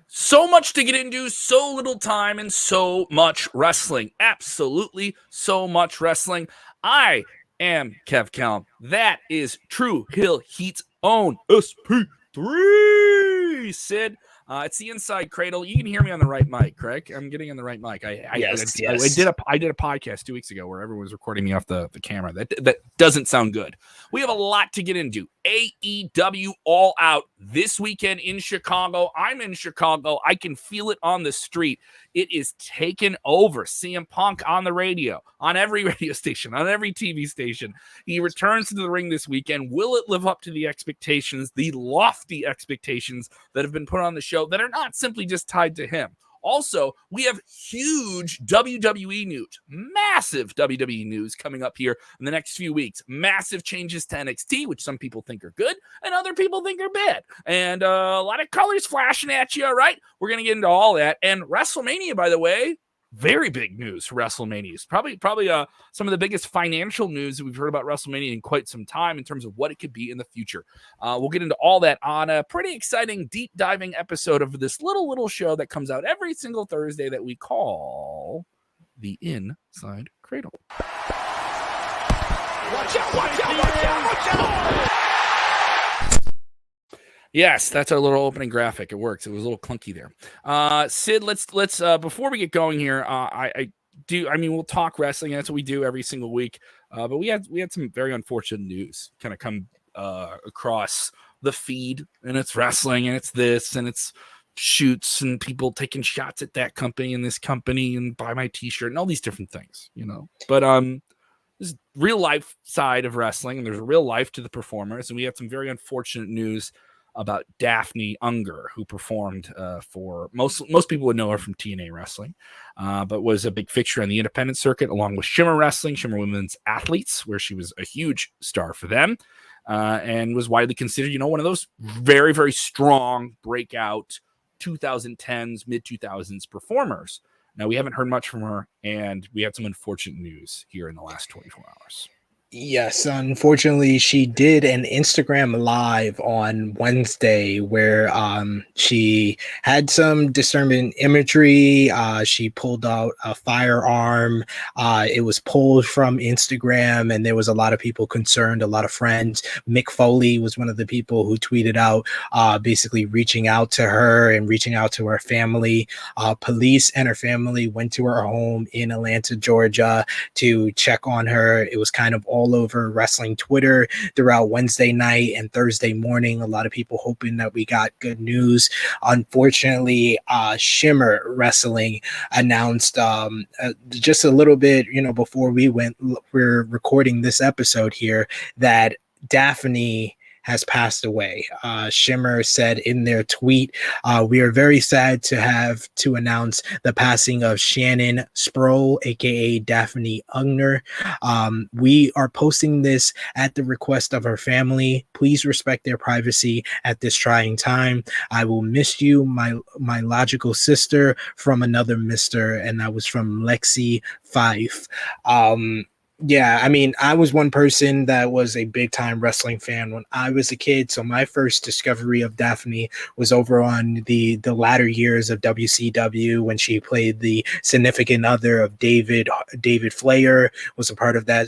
So much to get into, so little time, and so much wrestling. Absolutely so much wrestling. I am Kev Kellam. That is True Hill Heat's own SP3, Sid. It's the inside Kradle. You can hear me on the right mic, Craig. I'm getting on the right mic. I did a podcast 2 weeks ago where everyone was recording me off the camera. That doesn't sound good. We have a lot to get into. AEW All Out this weekend in Chicago. I'm in Chicago. I can feel it on the street. It is taken over. CM Punk on the radio, on every radio station, on every TV station. He returns to the ring this weekend. Will it live up to the expectations, the lofty expectations that have been put on the show that are not simply just tied to him? Also, we have huge WWE news, massive WWE news coming up here in the next few weeks. Massive changes to NXT, which some people think are good and other people think are bad. And a lot of colors flashing at you, all right? We're going to get into all that. And WrestleMania, by the way, very big news for WrestleMania. It's probably some of the biggest financial news that we've heard about WrestleMania in quite some time in terms of what it could be in the future. We'll get into all that on a pretty exciting, deep diving episode of this little show that comes out every single Thursday that we call the Inside Kradle. Watch out, watch out, watch out, watch out! Yes, that's our little opening graphic. It works. It was a little clunky there. Sid, let's before we get going here, we'll talk wrestling. That's what we do every single week. But we had some very unfortunate news kind of come across the feed, and it's wrestling, and it's this, and it's shoots, and people taking shots at that company and this company, and buy my T-shirt, and all these different things, you know. But this is real life side of wrestling, and there's a real life to the performers, and we had some very unfortunate news about Daphne Unger, who performed for most people would know her from TNA Wrestling, but was a big fixture on the independent circuit along with Shimmer Wrestling, Shimmer Women's Athletes, where she was a huge star for them, and was widely considered, one of those very, very strong breakout 2010s, mid-2000s performers. Now, we haven't heard much from her, and we had some unfortunate news here in the last 24 hours. Yes, unfortunately, she did an Instagram live on Wednesday where she had some disturbing imagery. She pulled out a firearm. It was pulled from Instagram, and there was a lot of people concerned, a lot of friends. Mick Foley was one of the people who tweeted out basically reaching out to her and reaching out to her family. Police and her family went to her home in Atlanta, Georgia to check on her. It was kind of all over wrestling Twitter throughout Wednesday night and Thursday morning. A lot of people hoping that we got good news. Unfortunately, Shimmer Wrestling announced just a little bit, before we're recording this episode here, that Daphne has passed away. Shimmer said in their tweet, we are very sad to announce the passing of Shannon Sproul, aka Daphne Unger. We are posting this at the request of her family. Please respect their privacy at this trying time. I will miss you, my logical sister from another mister, and that was from Lexi Fife. Yeah, I mean, I was one person that was a big time wrestling fan when I was a kid. So my first discovery of Daphne was over on the latter years of WCW when she played the significant other of David Flair, was a part of that,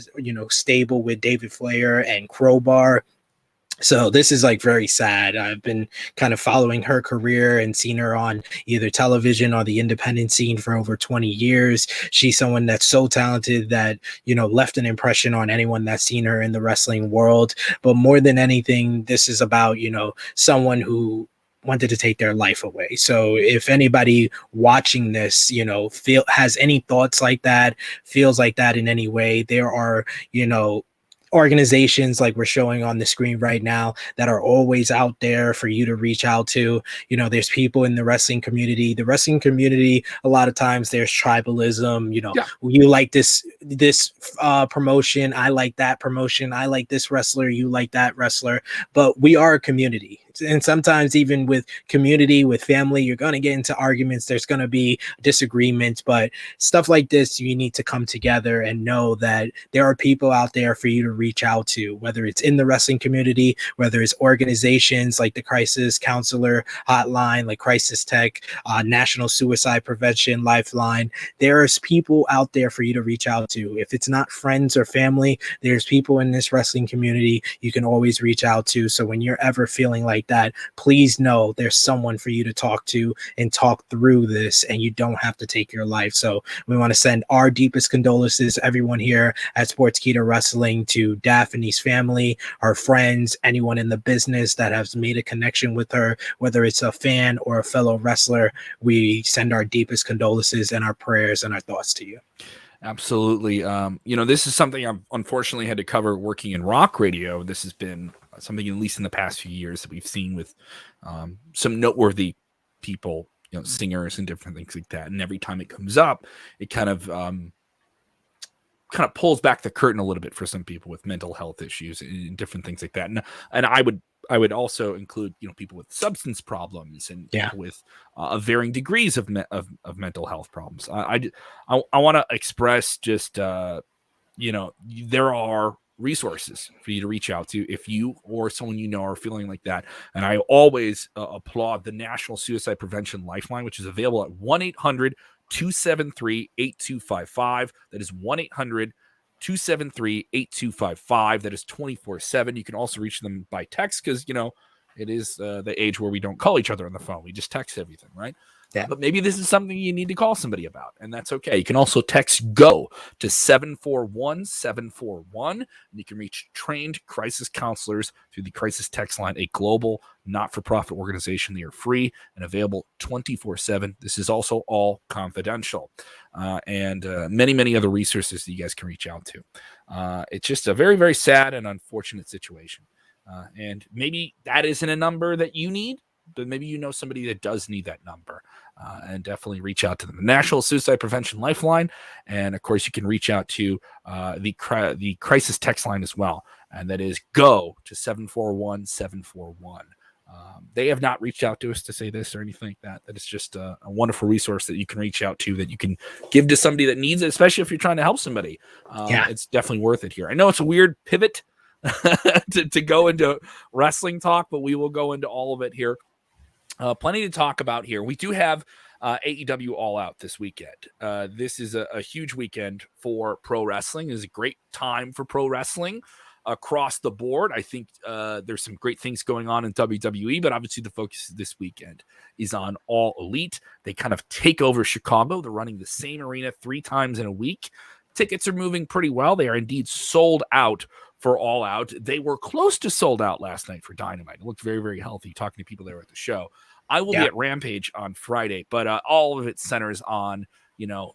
stable with David Flair and Crowbar. So this is very sad. I've been kind of following her career and seen her on either television or the independent scene for over 20 years. She's someone that's so talented that, left an impression on anyone that's seen her in the wrestling world. But more than anything, this is about, someone who wanted to take their life away. So if anybody watching this, has any thoughts like that, feels like that in any way, there are, organizations like we're showing on the screen right now that are always out there for you to reach out to. There's people in the wrestling community. A lot of times there's tribalism. You like this promotion, I like that promotion, I like this wrestler, you like that wrestler, but we are a community. and sometimes even with community, with family, you're going to get into arguments. There's going to be disagreements, but stuff like this, you need to come together and know that there are people out there for you to reach out to, whether it's in the wrestling community, whether it's organizations like the Crisis Counselor Hotline, like Crisis Tech, National Suicide Prevention Lifeline. There's people out there for you to reach out to. If it's not friends or family, there's people in this wrestling community you can always reach out to. So when you're ever feeling like that, please know there's someone for you to talk to and talk through this, and you don't have to take your life. So we want to send our deepest condolences, everyone here at Sportskeeda Wrestling, to Daphne's family, her friends, anyone in the business that has made a connection with her, whether it's a fan or a fellow wrestler. We send our deepest condolences and our prayers and our thoughts to you. Absolutely. This is something I've unfortunately had to cover working in rock radio. This has been something, at least in the past few years, that we've seen with some noteworthy people, singers and different things like that. And every time it comes up, it kind of pulls back the curtain a little bit for some people with mental health issues and different things like that. And I would also include, people with substance problems and people with varying degrees of mental health problems. I want to express just, there are resources for you to reach out to if you or someone are feeling like that. And I always applaud the National Suicide Prevention Lifeline, which is available at 1-800-273-8255. That is 1-800-273-8255. That is 24/7. You can also reach them by text because, it is the age where we don't call each other on the phone. We just text everything, right? Yeah. But maybe this is something you need to call somebody about, and that's okay. You can also text GO to 741-741, and you can reach trained crisis counselors through the Crisis Text Line, a global not-for-profit organization. They are free and available 24/7. This is also all confidential, and many, many other resources that you guys can reach out to. It's just a very, very sad and unfortunate situation, and maybe that isn't a number that you need, but maybe somebody that does need that number, and definitely reach out to them. The National Suicide Prevention Lifeline, and of course you can reach out to the Crisis Text Line as well, and that is GO to 741-741. They have not reached out to us to say this or anything like that. That is just a wonderful resource that you can reach out to, that you can give to somebody that needs it, especially if you're trying to help somebody. It's definitely worth it here. I know it's a weird pivot to go into wrestling talk, but we will go into all of it here. Plenty to talk about here. We do have AEW All Out this weekend. This is a huge weekend for pro wrestling. It is a great time for pro wrestling across the board. I think there's some great things going on in WWE, but obviously the focus this weekend is on All Elite. They kind of take over Chicago. They're running the same arena 3 times in a week. Tickets are moving pretty well. They are indeed sold out for All Out. They were close to sold out last night for Dynamite. It looked very, very healthy talking to people there at the show. I will be at Rampage on Friday, but all of it centers on,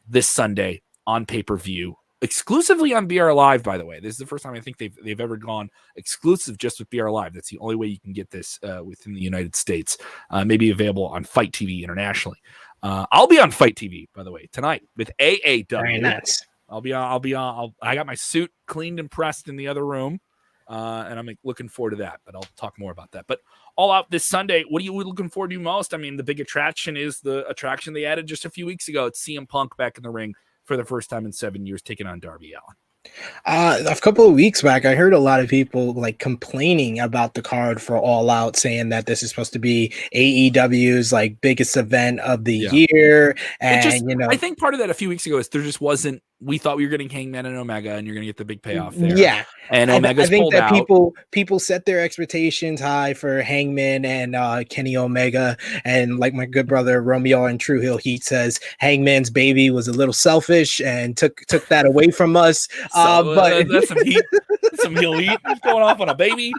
this Sunday on pay-per-view, exclusively on BR Live, by the way. This is the first time I think they've ever gone exclusive just with BR Live. That's the only way you can get this within the United States. Maybe available on Fight TV internationally. I'll be on Fight TV, by the way, tonight with AEW. Very nice. I got my suit cleaned and pressed in the other room, and I'm looking forward to that, but I'll talk more about that. But All Out this Sunday, what are you looking forward to most? I mean, the big attraction is the attraction they added just a few weeks ago. It's CM Punk back in the ring for the first time in 7 years, taking on Darby Allin. A couple of weeks back, I heard a lot of people complaining about the card for All Out, saying that this is supposed to be AEW's biggest event of the year. And I think part of that a few weeks ago is there just wasn't. We thought we were getting Hangman and Omega, and you're going to get the big payoff there. Yeah, and Omega's I think pulled that out. people set their expectations high for Hangman and Kenny Omega, and like my good brother Romeo and True Hill Heat says, Hangman's baby was a little selfish and took that away from us. But that's some heat, some heel heat going off on a baby.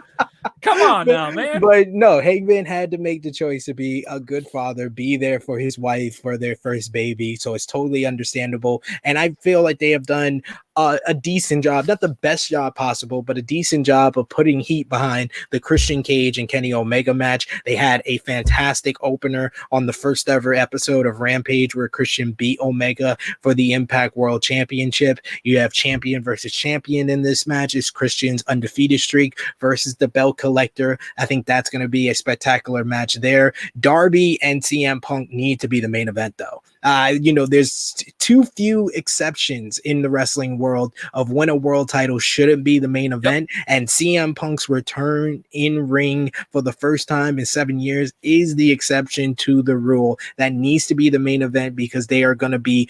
Come on now, man. But no, Hangman had to make the choice to be a good father, be there for his wife for their first baby. So it's totally understandable. And I feel like they have done a decent job, not the best job possible, but a decent job of putting heat behind the Christian Cage and Kenny Omega match. They had a fantastic opener on the first ever episode of Rampage where Christian beat Omega for the Impact World Championship. You have champion versus champion in this match. It's Christian's undefeated streak versus the belt collector. I think that's going to be a spectacular match there. Darby and CM Punk need to be the main event, though. There's too few exceptions in the wrestling world of when a world title shouldn't be the main event. Yep. And CM Punk's return in ring for the first time in 7 years is the exception to the rule. That needs to be the main event because they're going to be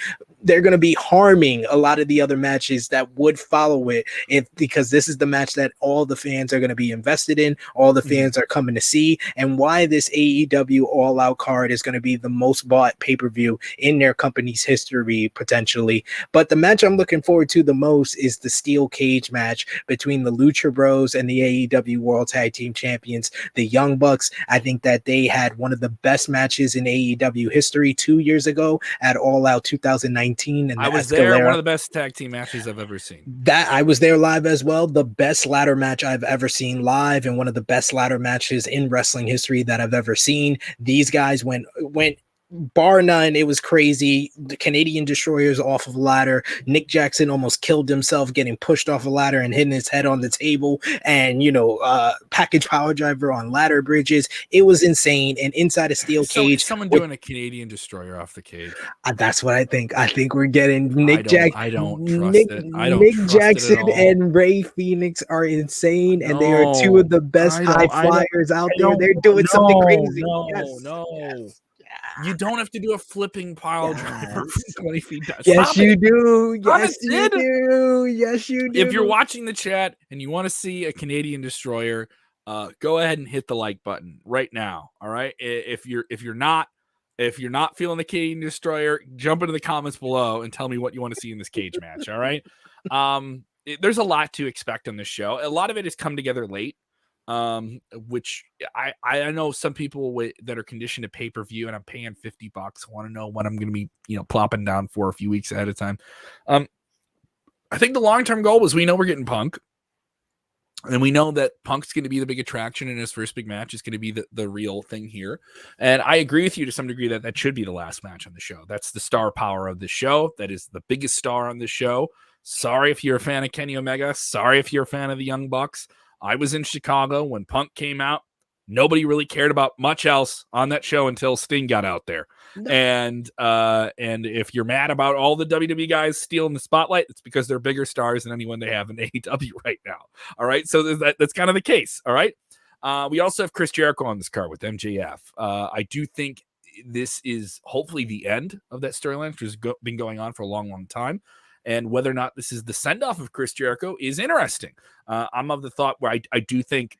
harming a lot of the other matches that would follow it because this is the match that all the fans are going to be invested in, all the fans are coming to see, and why this AEW All Out card is going to be the most bought pay-per-view in their company's history potentially. But the match I'm looking forward to the most is the steel cage match between the Lucha Bros and the AEW World Tag Team Champions, the Young Bucks. I think that they had one of the best matches in AEW history 2 years ago at All Out 2019. And I was there, one of the best tag team matches I've ever seen. That I was there live as well. The best ladder match I've ever seen live, and one of the best ladder matches in wrestling history that I've ever seen. These guys went bar none. It was crazy. The Canadian Destroyers off of a ladder. Nick Jackson almost killed himself getting pushed off a ladder and hitting his head on the table. And package power driver on ladder bridges. It was insane. And inside a steel cage, someone doing a Canadian Destroyer off the cage. That's what I think. I think we're getting Nick Jackson. I don't trust it. Nick Jackson and Ray Phoenix are insane, and they are two of the best high flyers out there. They're doing something crazy. Yes. You don't have to do a flipping pile driver from 20 feet down. Yes, you do. Yes, you do. Yes, you do. If you're watching the chat and you want to see a Canadian Destroyer, go ahead and hit the like button right now. All right. If you're not feeling the Canadian Destroyer, jump into the comments below and tell me what you want to see in this cage match. All right. There's a lot to expect on this show. A lot of it has come together late. Which I know some people that are conditioned to pay-per-view and I'm paying $50 want to know what I'm going to be, plopping down for a few weeks ahead of time. I think the long-term goal was we know we're getting Punk, and we know that Punk's going to be the big attraction in his first big match. Is going to be the real thing here. And I agree with you to some degree that should be the last match on the show. That's the star power of the show. That is the biggest star on the show. Sorry if you're a fan of Kenny Omega. Sorry if you're a fan of the Young Bucks. I was in Chicago when Punk came out. Nobody really cared about much else on that show until Sting got out there. No. And if you're mad about all the WWE guys stealing the spotlight, it's because they're bigger stars than anyone they have in AEW right now. All right. So that's kind of the case. All right. We also have Chris Jericho on this card with MJF. I do think this is hopefully the end of that storyline, which has been going on for a long, long time. And whether or not this is the send-off of Chris Jericho is interesting. I'm of the thought where I do think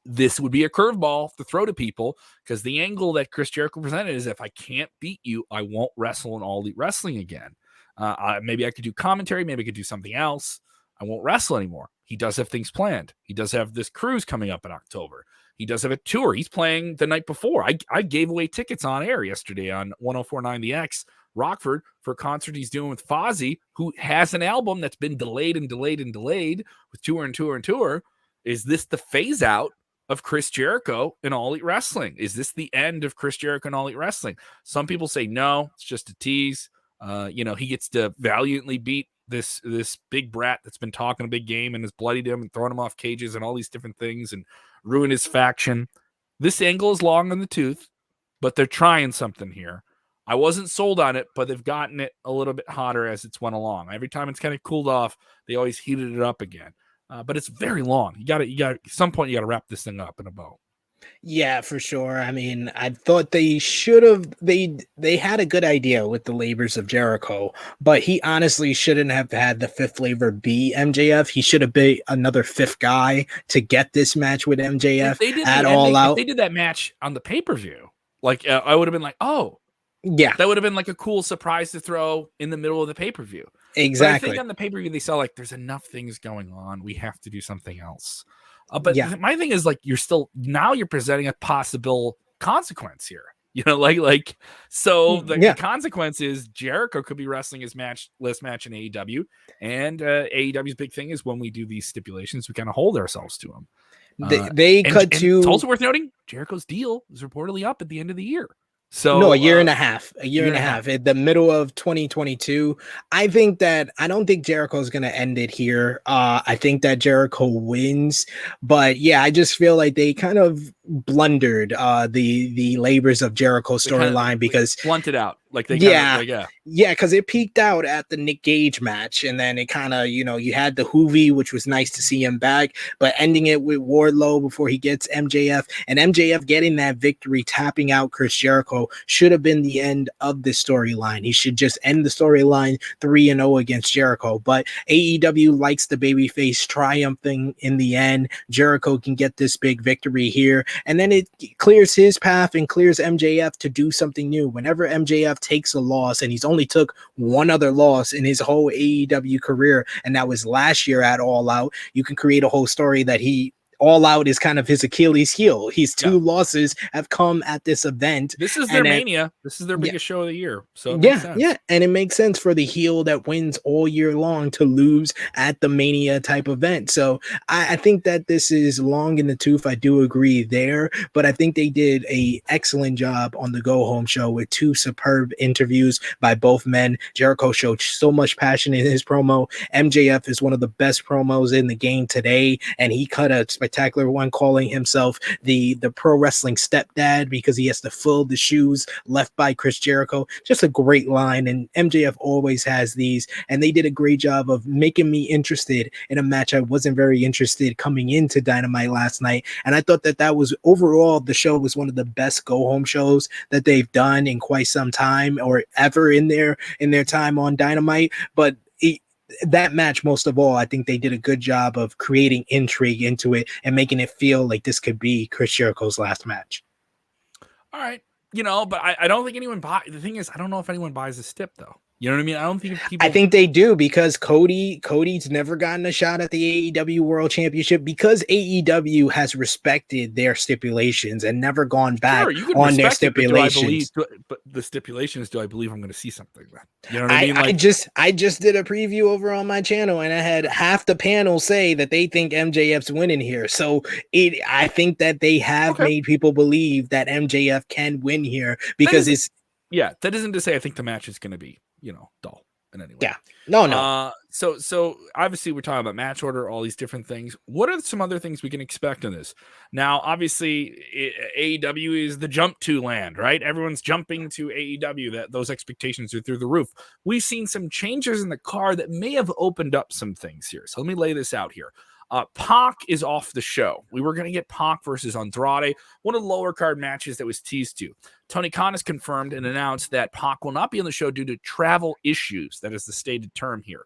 this would be a curveball to throw to people, because the angle that Chris Jericho presented is, if I can't beat you, I won't wrestle in All Elite Wrestling again. Maybe I could do commentary. Maybe I could do something else. I won't wrestle anymore. He does have things planned. He does have this cruise coming up in October. He does have a tour. He's playing the night before. I gave away tickets on air yesterday on 104.9 The X Rockford for a concert he's doing with Fozzy, who has an album that's been delayed with tour. Is this the phase out of Chris Jericho in All Elite Wrestling? Is this the end of Chris Jericho in All Elite Wrestling? Some people say no, it's just a tease. He gets to valiantly beat this big brat that's been talking a big game and has bloodied him and thrown him off cages and all these different things and ruin his faction. This angle is long in the tooth, but they're trying something here. I wasn't sold on it, but they've gotten it a little bit hotter as it's went along. Every time it's kind of cooled off, they always heated it up again. But it's very long. You got at some point you got to wrap this thing up in a bow. Yeah, for sure. I mean, I thought they should have. They had a good idea with the labors of Jericho, but he honestly shouldn't have had the fifth labor be MJF. He should have been another fifth guy to get this match with MJF at All Out. If they did that match on the pay-per-view, I would have been like, oh. Yeah, that would have been like a cool surprise to throw in the middle of the pay-per-view. Exactly. But I think on the pay-per-view, they saw there's enough things going on. We have to do something else. But my thing is you're presenting a possible consequence here. So the consequence is Jericho could be wrestling his last match in AEW, and AEW's big thing is when we do these stipulations, we kind of hold ourselves to them. It's also worth noting Jericho's deal is reportedly up at the end of the year. So no, a year and a half at the middle of 2022. I don't think Jericho's going to end it here. I think that Jericho wins, but yeah, I just feel like they kind of blundered the labors of Jericho's storyline because blunted out. Because it peaked out at the Nick Gage match, and then it kind of, you had the Hoovy, which was nice to see him back, but ending it with Wardlow before he gets MJF, and MJF getting that victory, tapping out Chris Jericho, should have been the end of this storyline. He should just end the storyline 3-0 against Jericho, but AEW likes the babyface triumphing in the end. Jericho can get this big victory here, and then it clears his path and clears MJF to do something new. Whenever MJF takes a loss, and he's only took one other loss in his whole AEW career, and that was last year at All Out, you can create a whole story that All Out is kind of his Achilles heel. His two losses have come at this event. This is their Mania. This is their biggest show of the year. So it makes sense. And it makes sense for the heel that wins all year long to lose at the Mania type event. So I think that this is long in the tooth. I do agree there, but I think they did a excellent job on the Go Home show with two superb interviews by both men. Jericho showed so much passion in his promo. MJF is one of the best promos in the game today, and he cut a spectacular one, calling himself the pro wrestling stepdad because he has to fill the shoes left by Chris Jericho. Just a great line, and MJF always has these, and they did a great job of making me interested in a match I wasn't very interested coming into Dynamite last night. And I thought that was overall, the show was one of the best go home shows that they've done in quite some time, or ever in their time on Dynamite. But that match, most of all, I think they did a good job of creating intrigue into it and making it feel like this could be Chris Jericho's last match. All right. But I don't think anyone the thing is, I don't know if anyone buys a stip though. You know what I mean? I don't think people. I think they do, because Cody's never gotten a shot at the AEW World Championship because AEW has respected their stipulations and never gone back on their stipulations. But the stipulation is, do I believe I'm going to see something then? You know what I mean? I just did a preview over on my channel, and I had half the panel say that they think MJF's winning here. So I think that they have made people believe that MJF can win here because that isn't to say I think the match is going to be dull in any way. Yeah. No. So obviously we're talking about match order, all these different things. What are some other things we can expect in this? Now, obviously, AEW is the jump to land, right? Everyone's jumping to AEW. That those expectations are through the roof. We've seen some changes in the card that may have opened up some things here. So let me lay this out here. Pac is off the show. We were going to get Pac versus Andrade, one of the lower card matches that was teased to. Tony Khan has confirmed and announced that Pac will not be on the show due to travel issues. That is the stated term here.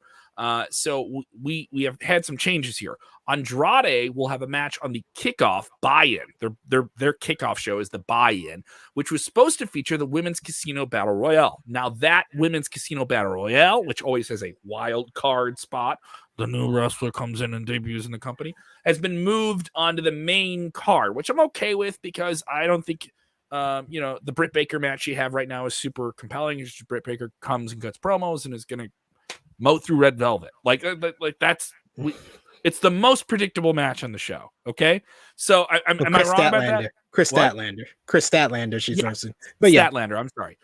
So we have had some changes here. Andrade will have a match on the kickoff buy-in. Their kickoff show is the buy-in, which was supposed to feature the Women's Casino Battle Royale. Now that Women's Casino Battle Royale, which always has a wild card spot, the new wrestler comes in and debuts in the company, has been moved onto the main card, which I'm okay with because I don't think, the Britt Baker match you have right now is super compelling. It's just Britt Baker comes and cuts promos and is going to mow through Red Velvet. It's the most predictable match on the show. Okay. So am I wrong about that? Chris Statlander. She's wrestling. But Statlander. I'm sorry.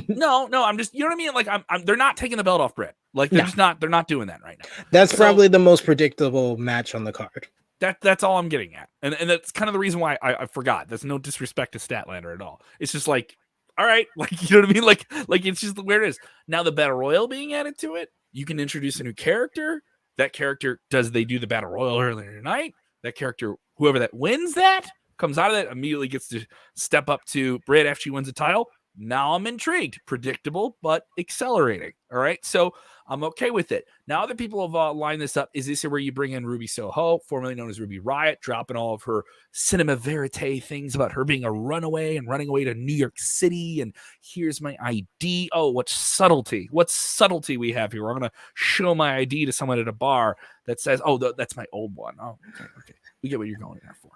No, I'm just, you know what I mean? Like they're not taking the belt off Britt. Like they're not doing that right now. That's probably the most predictable match on the card. That's all I'm getting at. And that's kind of the reason why I forgot. There's no disrespect to Statlander at all. It's just like, all right, like, you know what I mean? Like it's just where it is. Now the Battle Royal being added to it, you can introduce a new character. That character, they do the Battle Royal earlier tonight? That character, whoever that wins that, comes out of that, immediately gets to step up to Britt after she wins the title. Now I'm intrigued. Predictable, but accelerating. All right. So I'm okay with it. Now other people have lined this up. Is this where you bring in Ruby Soho, formerly known as Ruby Riott, dropping all of her cinema verite things about her being a runaway and running away to New York City? And here's my ID. Oh, what subtlety. What subtlety we have here. I'm going to show my ID to someone at a bar that says, oh, that's my old one. Oh, okay. We get what you're going there for.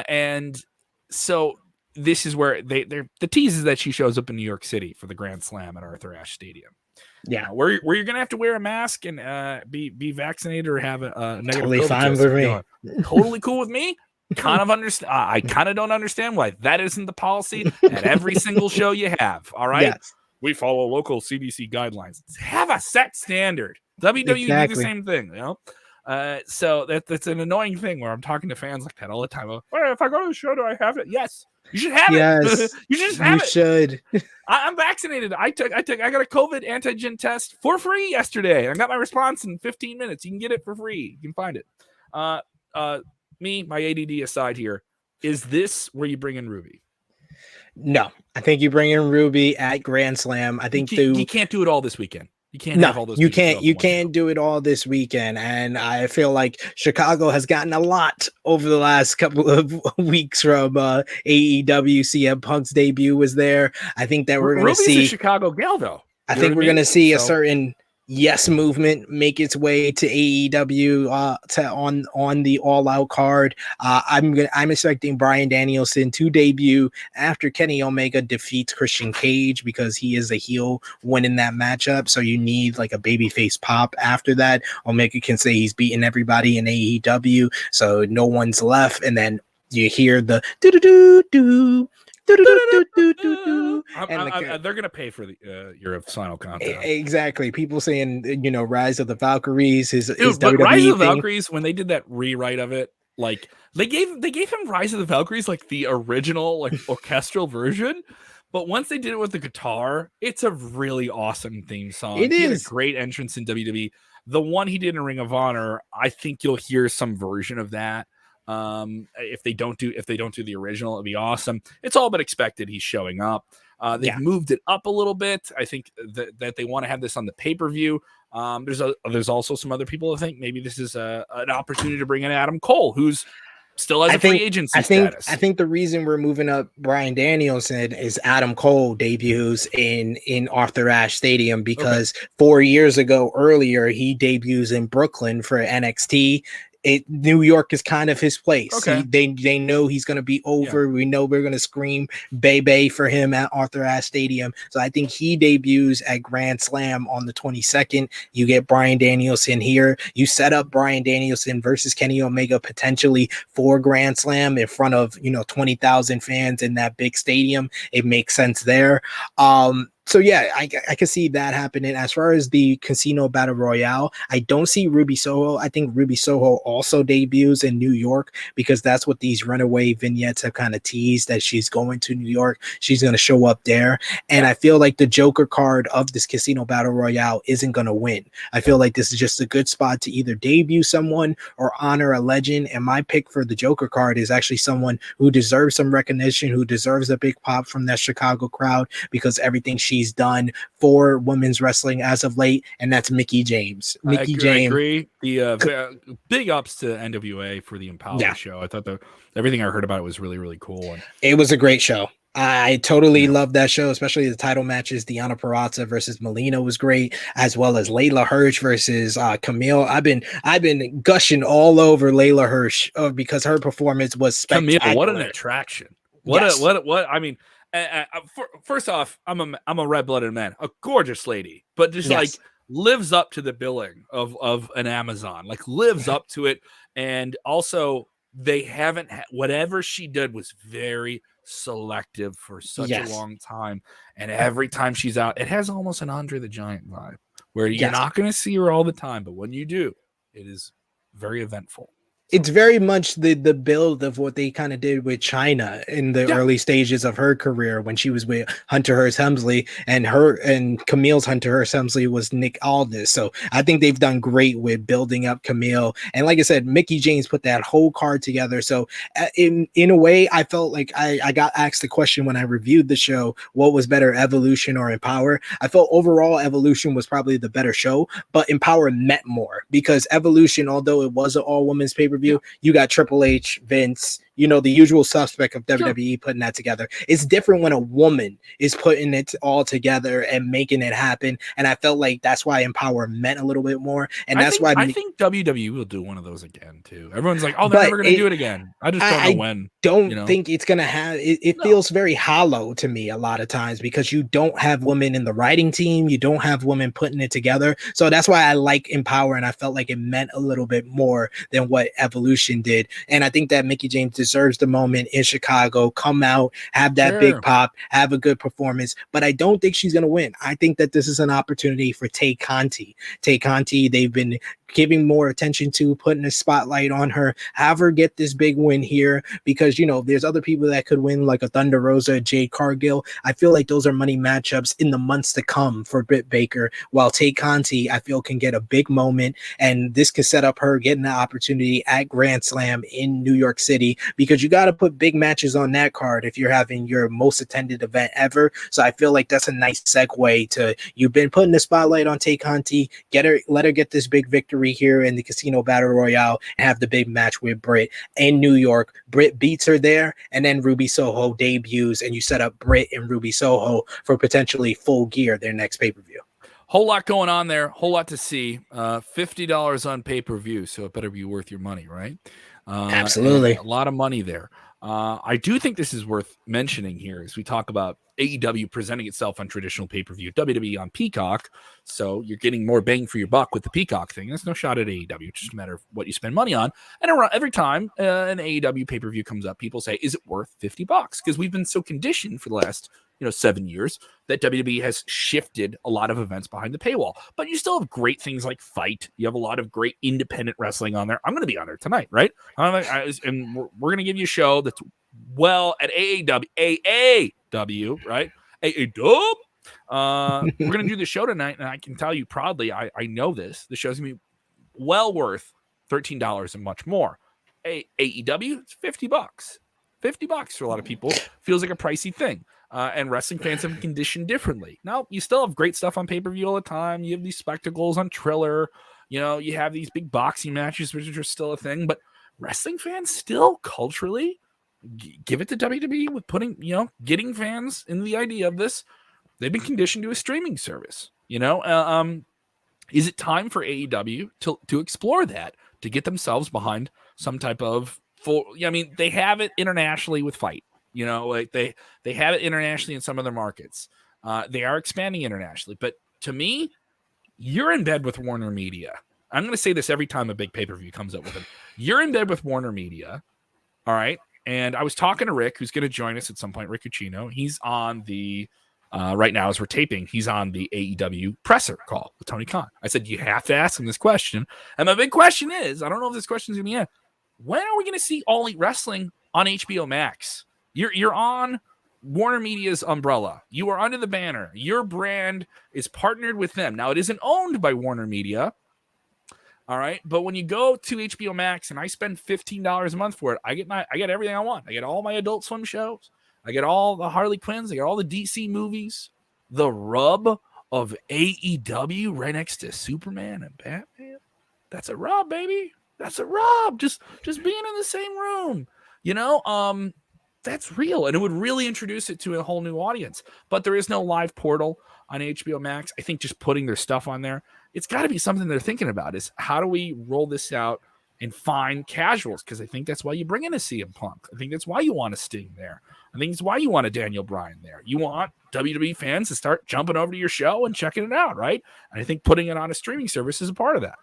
And so this is where the tease is that she shows up in New York City for the Grand Slam at Arthur Ashe Stadium. Yeah, where you're gonna have to wear a mask and be vaccinated or have a negative totally COVID fine test. with me. Totally cool with me. Kind of understand. I kind of don't understand why that isn't the policy at every single show you have. All right, Yes. We follow local CDC guidelines. Have a set standard. WWE do the same thing, you know. So that's an annoying thing where I'm talking to fans like that all the time. Well, if I go to the show, do I have it? Yes. You should have it. You should just have it. Should. I'm vaccinated. I got a COVID antigen test for free yesterday. I got my response in 15 minutes. You can get it for free. You can find it. My ADD aside here, is this where you bring in Ruby? No, I think you bring in Ruby at Grand Slam. I think you can't do it all this weekend. You can't have all those. You can't do it all this weekend. And I feel like Chicago has gotten a lot over the last couple of weeks from AEW. CM Punk's debut was there. I think that we're going to see a Chicago gal, though. I think we're going to see a certain Yes movement make its way to AEW on the All Out card. I'm expecting Bryan Danielson to debut after Kenny Omega defeats Christian Cage because he is a heel winning that matchup. So you need like a babyface pop after that. Omega can say he's beaten everybody in AEW, so no one's left, and then you hear the do do do do. They're gonna pay for the your final content. Exactly. People saying, Rise of the Valkyries is but Rise of the Valkyries, when they did that rewrite of it, like they gave him Rise of the Valkyries like the original like orchestral version. But once they did it with the guitar, it's a really awesome theme song. He had a great entrance in WWE. The one he did in Ring of Honor, I think you'll hear some version of that. If they don't do the original, it'd be awesome. It's all but expected he's showing up. They've moved it up a little bit. I think that they want to have this on the pay-per-view. There's also some other people who think maybe this is an opportunity to bring in Adam Cole, who's still has a free agency status. I think the reason we're moving up Bryan Danielson is Adam Cole debuts in Arthur Ashe Stadium because 4 years ago earlier he debuts in Brooklyn for NXT. New York is kind of his place. Okay. They know he's going to be over. Yeah. We know we're going to scream "Bay" for him at Arthur Ashe Stadium. So I think he debuts at Grand Slam on the 22nd. You get Bryan Danielson here. You set up Bryan Danielson versus Kenny Omega potentially for Grand Slam in front of 20,000 fans in that big stadium. It makes sense there. So yeah, I can see that happening. As far as the Casino Battle Royale, I don't see Ruby Soho. I think Ruby Soho also debuts in New York because that's what these runaway vignettes have kind of teased, that she's going to New York. She's going to show up there. And I feel like the Joker card of this Casino Battle Royale isn't going to win. I feel like this is just a good spot to either debut someone or honor a legend. And my pick for the Joker card is actually someone who deserves some recognition, who deserves a big pop from that Chicago crowd because everything she's done for women's wrestling as of late, and that's Mickie James. I agree. The big ups to NWA for the Empower show. I thought everything I heard about it was really, really cool. And it was a great show. I totally love that show, especially the title matches. Deonna Purrazzo versus Melina was great, as well as Layla Hirsch versus Camille. I've been gushing all over Layla Hirsch because her performance was spectacular. Camille, what an attraction! What I mean. First off, I'm a red-blooded man, a gorgeous lady, but just like lives up to the billing of an Amazon, like lives up to it. And also they haven't whatever she did was very selective for such a long time. And every time she's out, it has almost an Andre the Giant vibe where you're not going to see her all the time. But when you do, it is very eventful. It's very much the build of what they kind of did with Chyna in the early stages of her career when she was with Hunter Hearst Helmsley, and Camille's Hunter Hearst Helmsley was Nick Aldis. So I think they've done great with building up Camille. And like I said, Mickie James put that whole card together. So in a way, I felt like I got asked the question when I reviewed the show, what was better, Evolution or Empower? I felt overall Evolution was probably the better show, but Empower meant more because Evolution, although it was an all-women's pay-per-view, you got Triple H, Vince, you know, the usual suspect of WWE putting that together. It's different when a woman is putting it all together and making it happen. And I felt like that's why Empower meant a little bit more. And I think WWE will do one of those again too. Everyone's like, oh, they're never going to do it again. I just don't know when. Don't think it's going to have it. Feels very hollow to me a lot of times because you don't have women in the writing team. You don't have women putting it together. So that's why I like Empower. And I felt like it meant a little bit more than what Evolution did. And I think that Mickie James deserves the moment in Chicago, come out, have that big pop, have a good performance. But I don't think she's going to win. I think that this is an opportunity for Tay Conti. Tay Conti, they've been giving more attention to, putting a spotlight on her, have her get this big win here because, you know, there's other people that could win like a Thunder Rosa, Jade Cargill. I feel like those are money matchups in the months to come for Britt Baker, while Tay Conti, I feel, can get a big moment, and this could set up her getting the opportunity at Grand Slam in New York City because you got to put big matches on that card if you're having your most attended event ever. So I feel like that's a nice segue to, you've been putting the spotlight on Tay Conti, let her get this big victory here in the Casino Battle Royale and have the big match with Britt in New York. Britt beats her there, and then Ruby Soho debuts, and you set up Britt and Ruby Soho for potentially Full Gear, their next pay-per-view. Whole lot going on there, whole lot to see. $50 on pay-per-view, so it better be worth your money, right? Absolutely. A lot of money there. I do think this is worth mentioning here as we talk about AEW presenting itself on traditional pay-per-view, WWE on Peacock. So you're getting more bang for your buck with the Peacock thing. There's no shot at AEW. It's just a matter of what you spend money on. And every time an AEW pay-per-view comes up, people say, is it worth $50? Because we've been so conditioned for the last 7 years that WWE has shifted a lot of events behind the paywall. But you still have great things like Fight. You have a lot of great independent wrestling on there. I'm going to be on there tonight, right? And we're going to give you a show that's well at AEW, right? AEW. We're going to do the show tonight, and I can tell you proudly, I know this. The show's going to be well worth $13 and much more. AEW, it's $50. $50 for a lot of people feels like a pricey thing. And wrestling fans have been conditioned differently. Now, you still have great stuff on pay-per-view all the time. You have these spectacles on Triller. You have these big boxing matches, which are still a thing. But wrestling fans still culturally give it to WWE with putting, getting fans in the idea of this. They've been conditioned to a streaming service. Is it time for AEW to explore that, to get themselves behind some type of full? They have it internationally with Fight. They have it internationally in some of their markets. They are expanding internationally. But to me, you're in bed with Warner Media. I'm going to say this every time a big pay-per-view comes up with them. You're in bed with Warner Media. All right. And I was talking to Rick, who's going to join us at some point, Rick Ucchino. He's on the, right now as we're taping, he's on the AEW presser call with Tony Khan. I said, you have to ask him this question. And my big question is, I don't know if this question is going to be in. When are we going to see All Elite Wrestling on HBO Max? You're on Warner Media's umbrella. You are under the banner. Your brand is partnered with them. Now, it isn't owned by Warner Media. All right. But when you go to HBO Max and I spend $15 a month for it, I get everything I want. I get all my Adult Swim shows. I get all the Harley Quinns. I get all the DC movies. The rub of AEW right next to Superman and Batman. That's a rub, baby. That's a rub. Just being in the same room. That's real, and it would really introduce it to a whole new audience. But there is no live portal on HBO Max. I think just putting their stuff on there, it's got to be something they're thinking about, is how do we roll this out and find casuals? Because I think that's why you bring in a CM Punk. I think that's why you want a Sting there. I think it's why you want a Daniel Bryan there. You want WWE fans to start jumping over to your show and checking it out, right? And I think putting it on a streaming service is a part of that.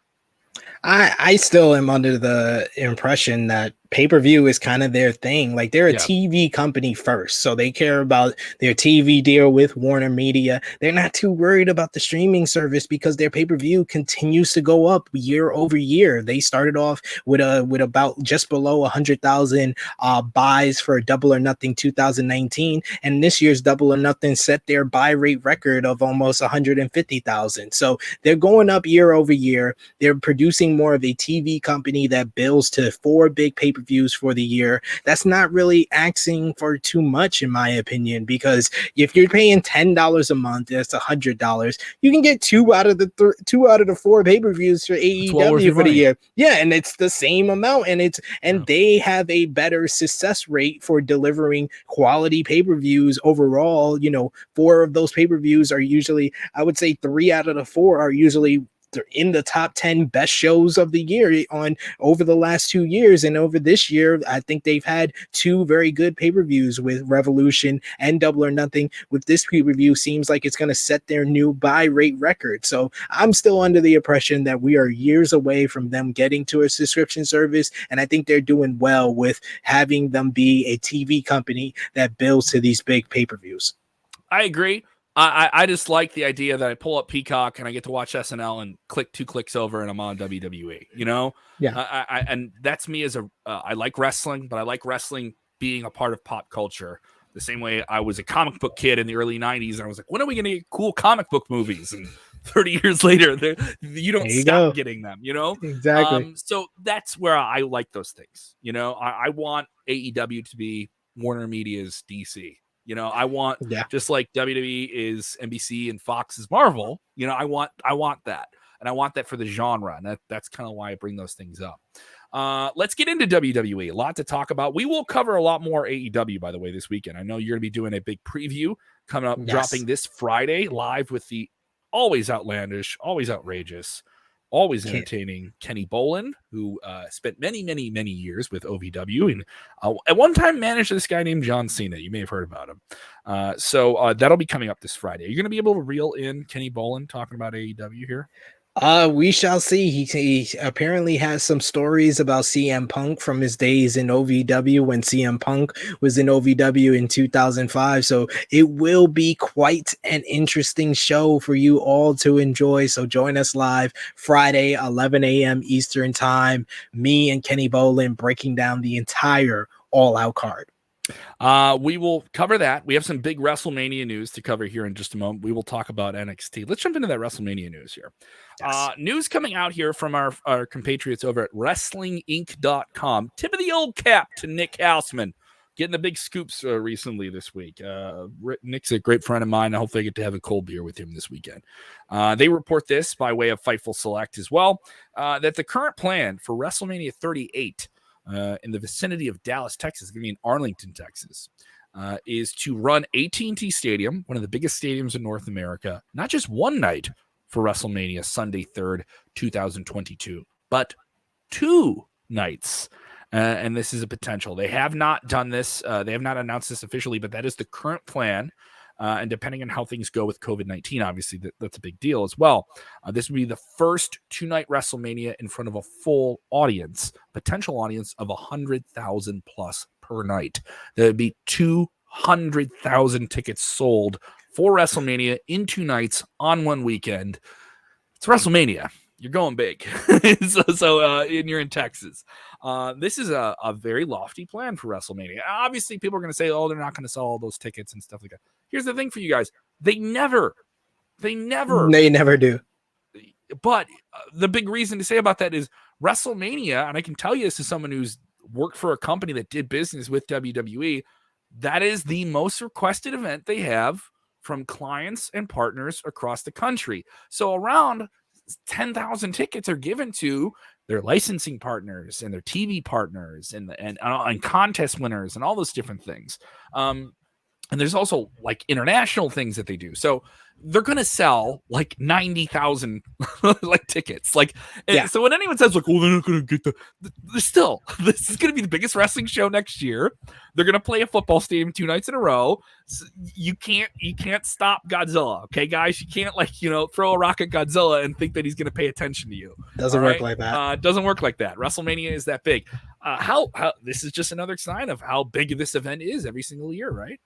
I still am under the impression that pay-per-view is kind of their thing. Like, they're a TV company first, so they care about their TV deal with Warner Media. They're not too worried about the streaming service because their pay-per-view continues to go up year over year. They started off with about just below 100,000 buys for Double or Nothing 2019, and this year's Double or Nothing set their buy rate record of almost 150,000. So they're going up year over year. They're producing more of a TV company that bills to 4 big pay-per-views pay-per-views for the year, that's not really asking for too much, in my opinion, because if you're paying $10 a month, that's $100. You can get two out of the four pay-per-views for AEW for the year. Yeah, and it's the same amount, and they have a better success rate for delivering quality pay-per-views overall. 4 of those pay-per-views are usually, I would say 3 out of the 4 are usually in the top 10 best shows of the year on over the last 2 years. And over this year, I think they've had 2 very good pay-per-views with Revolution and Double or Nothing. With this pay-per-view, seems like it's going to set their new buy rate record. So I'm still under the impression that we are years away from them getting to a subscription service. And I think they're doing well with having them be a TV company that builds to these big pay-per-views. I agree. I just like the idea that I pull up Peacock and I get to watch SNL and click 2 clicks over and I'm on WWE, Yeah. And that's me as I like wrestling, but I like wrestling being a part of pop culture. The same way I was a comic book kid in the early 90s. And I was like, when are we going to get cool comic book movies? And 30 years later, you don't stop getting them, Exactly. So that's where I like those things. I want AEW to be Warner Media's DC. I want, just like WWE is NBC and Fox is Marvel, I want that. And I want that for the genre. And that's kind of why I bring those things up. Let's get into WWE. A lot to talk about. We will cover a lot more AEW, by the way, this weekend. I know you're going to be doing a big preview coming up, dropping this Friday live with the always outlandish, always outrageous, always entertaining Kenny Bolin, who spent many, many, many years with OVW and at one time managed this guy named John Cena. You may have heard about him. So that'll be coming up this Friday. Are you going to be able to reel in Kenny Bolin talking about AEW here? We shall see. He apparently has some stories about CM Punk from his days in OVW when CM Punk was in OVW in 2005. So it will be quite an interesting show for you all to enjoy. So join us live Friday, 11 a.m. Eastern time. Me and Kenny Bolin breaking down the entire All Out card. We will cover that. We have some big WrestleMania news to cover here in just a moment. We will talk about NXT. Let's jump into that WrestleMania news here. Yes. News coming out here from our compatriots over at WrestlingInc.com. Tip of the old cap to Nick Houseman, getting the big scoops recently this week. Nick's a great friend of mine. I hope I get to have a cold beer with him this weekend. They report this by way of Fightful Select as well, that the current plan for WrestleMania 38 in the vicinity of Dallas, Texas, going to be in Arlington, Texas, is to run AT&T Stadium, one of the biggest stadiums in North America, not just one night for WrestleMania, Sunday 3rd, 2022, but 2 nights. And this is a potential. They have not done this. They have not announced this officially, but that is the current plan. And depending on how things go with COVID-19, obviously that's a big deal as well. This would be the first 2-night WrestleMania in front of a full audience, potential audience of 100,000 plus per night. There would be 200,000 tickets sold for WrestleMania in 2 nights on one weekend. It's WrestleMania. You're going big. And you're in Texas. This is a very lofty plan for WrestleMania. Obviously, people are going to say, oh, they're not going to sell all those tickets and stuff like that. Here's the thing for you guys. They never do. But the big reason to say about that is WrestleMania, and I can tell you this as someone who's worked for a company that did business with WWE, that is the most requested event they have from clients and partners across the country. So around 10,000 tickets are given to their licensing partners and their TV partners and contest winners and all those different things. And there's also like international things that they do. So they're going to sell like 90,000 like tickets. Like, yeah. So when anyone says like, well, they're not going to get this is going to be the biggest wrestling show next year. They're going to play a football stadium 2 nights in a row. So you can't stop Godzilla. Okay, guys, you can't throw a rock at Godzilla and think that he's going to pay attention to you. Doesn't work like that. Doesn't work like that. WrestleMania is that big. How this is just another sign of how big this event is every single year, right?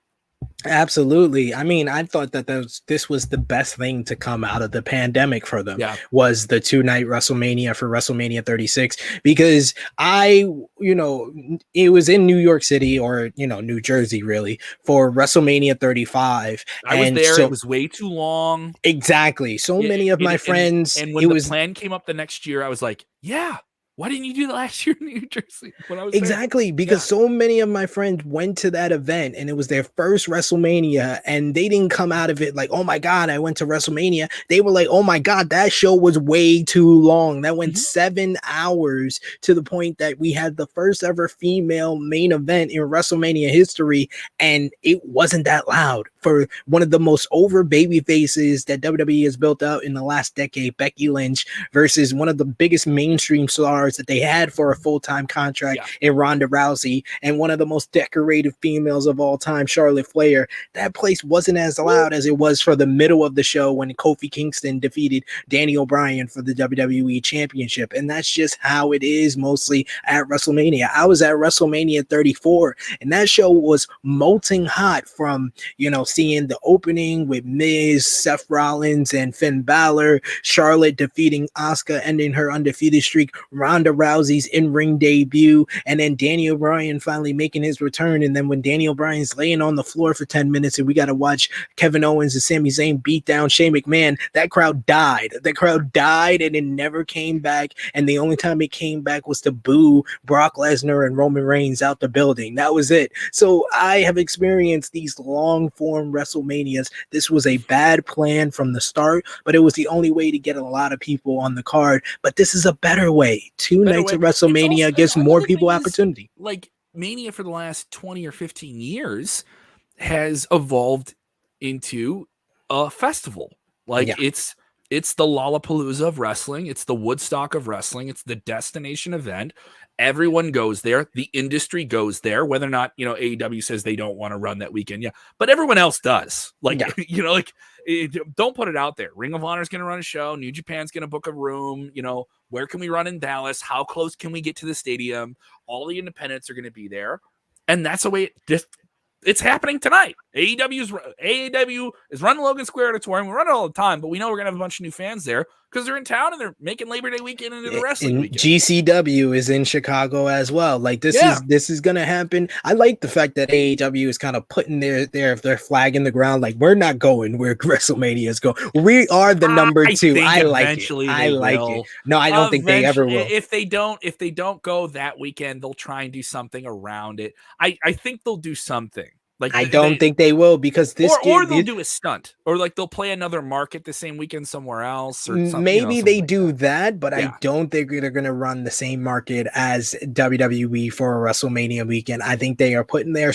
Absolutely. I mean, I thought that this was the best thing to come out of the pandemic for them, was the 2-night WrestleMania for WrestleMania 36, because it was in New York City or, New Jersey really for WrestleMania 35. I was there. It was way too long. Exactly. So many of my friends. And when the plan came up the next year, I was like, yeah, Why didn't you do that last year in New Jersey when I was exactly there? because so many of my friends went to that event and it was their first WrestleMania and they didn't come out of it like, oh my god, I went to WrestleMania. They were like, oh my god, that show was way too long. That went 7 hours, to the point that we had the first ever female main event in WrestleMania history, and it wasn't that loud for one of the most over baby faces that WWE has built out in the last decade, Becky Lynch, versus one of the biggest mainstream stars that they had for a full-time contract in Ronda Rousey, and one of the most decorated females of all time, Charlotte Flair. That place wasn't as loud as it was for the middle of the show when Kofi Kingston defeated Daniel Bryan for the WWE Championship. And that's just how it is mostly at WrestleMania. I was at WrestleMania 34, and that show was molting hot from, seeing the opening with Miz, Seth Rollins, and Finn Balor, Charlotte defeating Asuka, ending her undefeated streak, Ronda Rousey's in-ring debut, and then Daniel Bryan finally making his return. And then when Daniel Bryan's laying on the floor for 10 minutes and we got to watch Kevin Owens and Sami Zayn beat down Shane McMahon, that crowd died. The crowd died and it never came back. And the only time it came back was to boo Brock Lesnar and Roman Reigns out the building. That was it. So I have experienced these long form WrestleManias. This was a bad plan from the start, but it was the only way to get a lot of people on the card. But this is a better way. Two nights of WrestleMania gives more people opportunity. Like Mania for the last 20 or 15 years has evolved into a festival. It's the Lollapalooza of wrestling. It's the Woodstock of wrestling. It's the destination event. Everyone goes there. The industry goes there, whether or not, AEW says they don't want to run that weekend. Yeah. But everyone else does. Don't put it out there. Ring of Honor is going to run a show. New Japan's going to book a room. Where can we run in Dallas? How close can we get to the stadium? All the independents are going to be there. And that's the way it's happening tonight. AEW is running Logan Square Auditorium. We run it all the time, but we know we're going to have a bunch of new fans there because they're in town and they're making Labor Day weekend into the wrestling weekend. GCW is in Chicago as well. This is going to happen. I like the fact that AEW is kind of putting their flag in the ground. Like, we're not going where WrestleMania is going. We are the number two. I like it. No, I don't think they ever will. If they don't go that weekend, they'll try and do something around it. I think they'll do something. I don't think they will, because or they'll do a stunt, or they'll play another market the same weekend somewhere else, or something. Maybe they do that, but I don't think they're going to run the same market as WWE for a WrestleMania weekend. I think they are putting their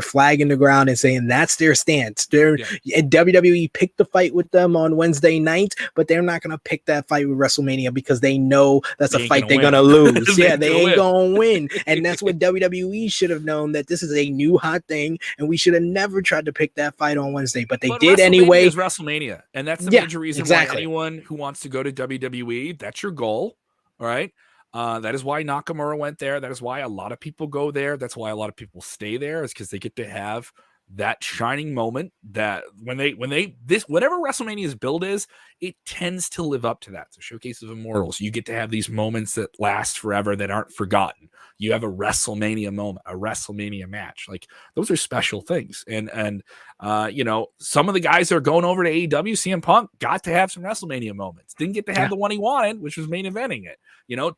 flag in the ground and saying that's their stance. WWE picked the fight with them on Wednesday night, but they're not going to pick that fight with WrestleMania because they know that's a fight they're going to lose. They ain't going to win, and that's what WWE should have known, that this is a new hot thing. And we should have never tried to pick that fight on Wednesday, but they did anyway. Is WrestleMania, and that's the major reason why anyone who wants to go to WWE, that's your goal. All right. That is why Nakamura went there. That is why a lot of people go there. That's why a lot of people stay there, is because they get to have that shining moment that whatever WrestleMania's build is, it tends to live up to that. It's a showcase of immortals. You get to have these moments that last forever, that aren't forgotten. You have a WrestleMania moment, a WrestleMania match. Like, those are special things. And some of the guys that are going over to AEW, CM Punk got to have some WrestleMania moments. Didn't get to have the one he wanted, which was main eventing it.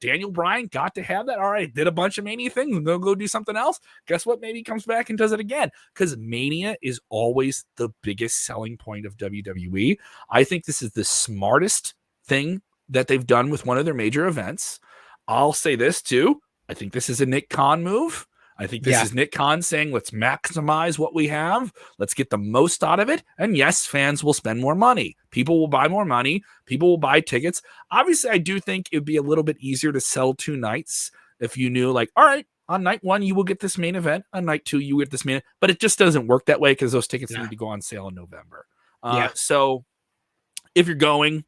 Daniel Bryan got to have that. All right, did a bunch of Mania things and go do something else. Guess what? Maybe he comes back and does it again, because Mania is always the biggest selling point of WWE. I think this is the smartest thing that they've done with one of their major events. I'll say this too. I think this is a Nick Khan move. I think this is Nick Khan saying, let's maximize what we have. Let's get the most out of it. And yes, fans will spend more money. People will buy more money. People will buy tickets. Obviously, I do think it'd be a little bit easier to sell 2 nights if you knew, like, all right, on night 1, you will get this main event. On night 2, you get this main event. But it just doesn't work that way, because those tickets need to go on sale in November. So if you're going,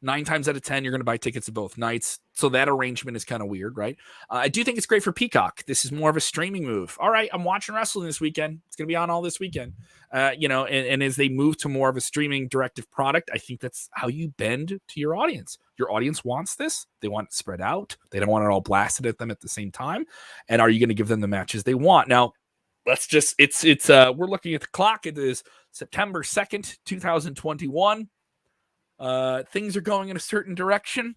9 times out of 10, you're going to buy tickets to both nights. So that arrangement is kind of weird, right? I do think it's great for Peacock. This is more of a streaming move. All right, I'm watching wrestling this weekend. It's going to be on all this weekend. And as they move to more of a streaming directive product, I think that's how you bend to your audience. Your audience wants this. They want it spread out. They don't want it all blasted at them at the same time. And are you going to give them the matches they want? Now, let's just, we're looking at the clock. It is September 2nd, 2021. Things are going in a certain direction.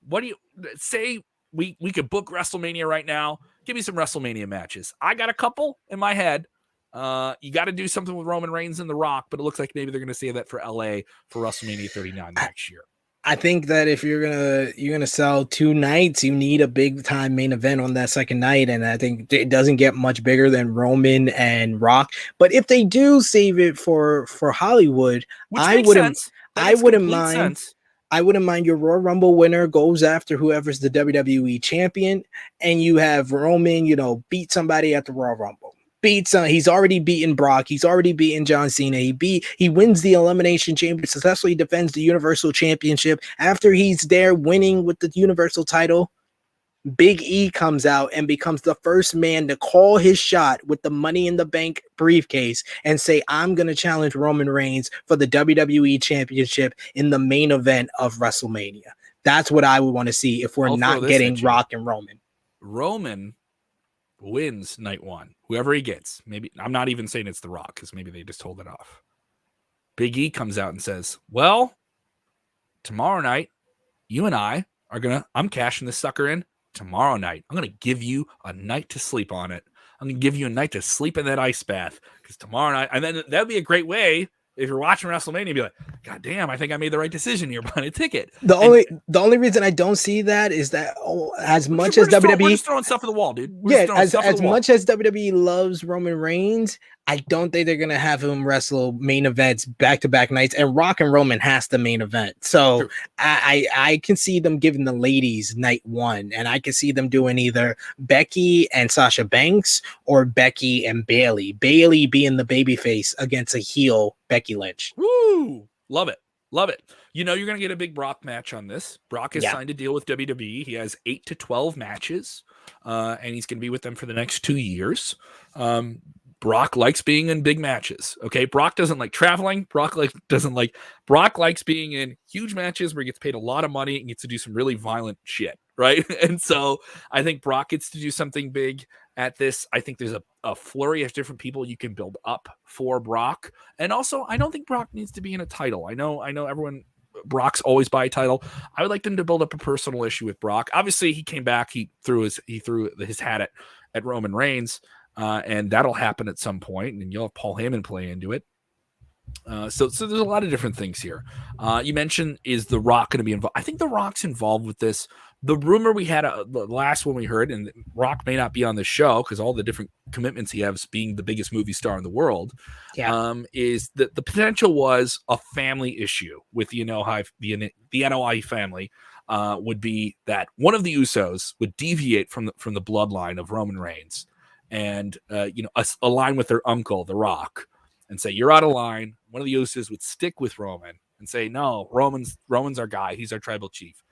What do you say? we could book WrestleMania right now. Give me some WrestleMania matches. I got a couple in my head. You got to do something with Roman Reigns and The Rock, but it looks like maybe they're going to save that for LA for WrestleMania 39 next year. I think that if you're gonna sell 2 nights, you need a big time main event on that second night, and I think it doesn't get much bigger than Roman and Rock. But if they do save it for Hollywood, I wouldn't mind. I wouldn't mind your Royal Rumble winner goes after whoever's the WWE champion, and you have Roman, beat somebody at the Royal Rumble. He's already beaten Brock. He's already beaten John Cena. He wins the Elimination Chamber, successfully defends the Universal Championship. After he's there winning with the Universal title, Big E comes out and becomes the first man to call his shot with the Money in the Bank briefcase and say, I'm going to challenge Roman Reigns for the WWE Championship in the main event of WrestleMania. That's what I would want to see if we're not getting Rock and Roman. Roman wins night 1. Whoever he gets, maybe I'm not even saying it's The Rock because maybe they just told it off. Big E comes out and says, well, tomorrow night, you and I are I'm cashing this sucker in tomorrow night. I'm going to give you a night to sleep on it. I'm going to give you a night to sleep in that ice bath because tomorrow night, and then that'd be a great way if you're watching WrestleMania, be like, God damn, I think I made the right decision here buying a ticket. The only reason I don't see that is that as much as WWE, we're just throwing stuff at the wall, dude. As much as WWE loves Roman Reigns, I don't think they're gonna have him wrestle main events back-to-back nights, and Rock and Roman has the main event. So I can see them giving the ladies night 1, and I can see them doing either Becky and Sasha Banks or Becky and Bayley. Bayley being the babyface against a heel Becky Lynch. Woo! Love it. You're going to get a big Brock match on this. Brock has signed a deal with WWE. He has 8 to 12 matches, and he's going to be with them for the next 2 years. Brock likes being in big matches. Okay. Brock doesn't like traveling. Brock likes being in huge matches where he gets paid a lot of money and gets to do some really violent shit. Right. And so I think Brock gets to do something big at this. I think there's a flurry of different people you can build up for Brock. And also, I don't think Brock needs to be in a title. I know everyone, Brock's always by a title. I would like them to build up a personal issue with Brock. Obviously, he came back. He threw his hat at Roman Reigns. And that'll happen at some point, and you'll have Paul Heyman play into it. So there's a lot of different things here. You mentioned, is The Rock going to be involved? I think The Rock's involved with this. The rumor we had, the last one we heard, and Rock may not be on the show because all the different commitments he has being the biggest movie star in the world, is that the potential was a family issue with the NOI family. Would be that one of the Usos would deviate from the bloodline of Roman Reigns and align with their uncle, The Rock, and say, you're out of line. One of the Usos would stick with Roman and say, no, Roman's our guy. He's our tribal chief.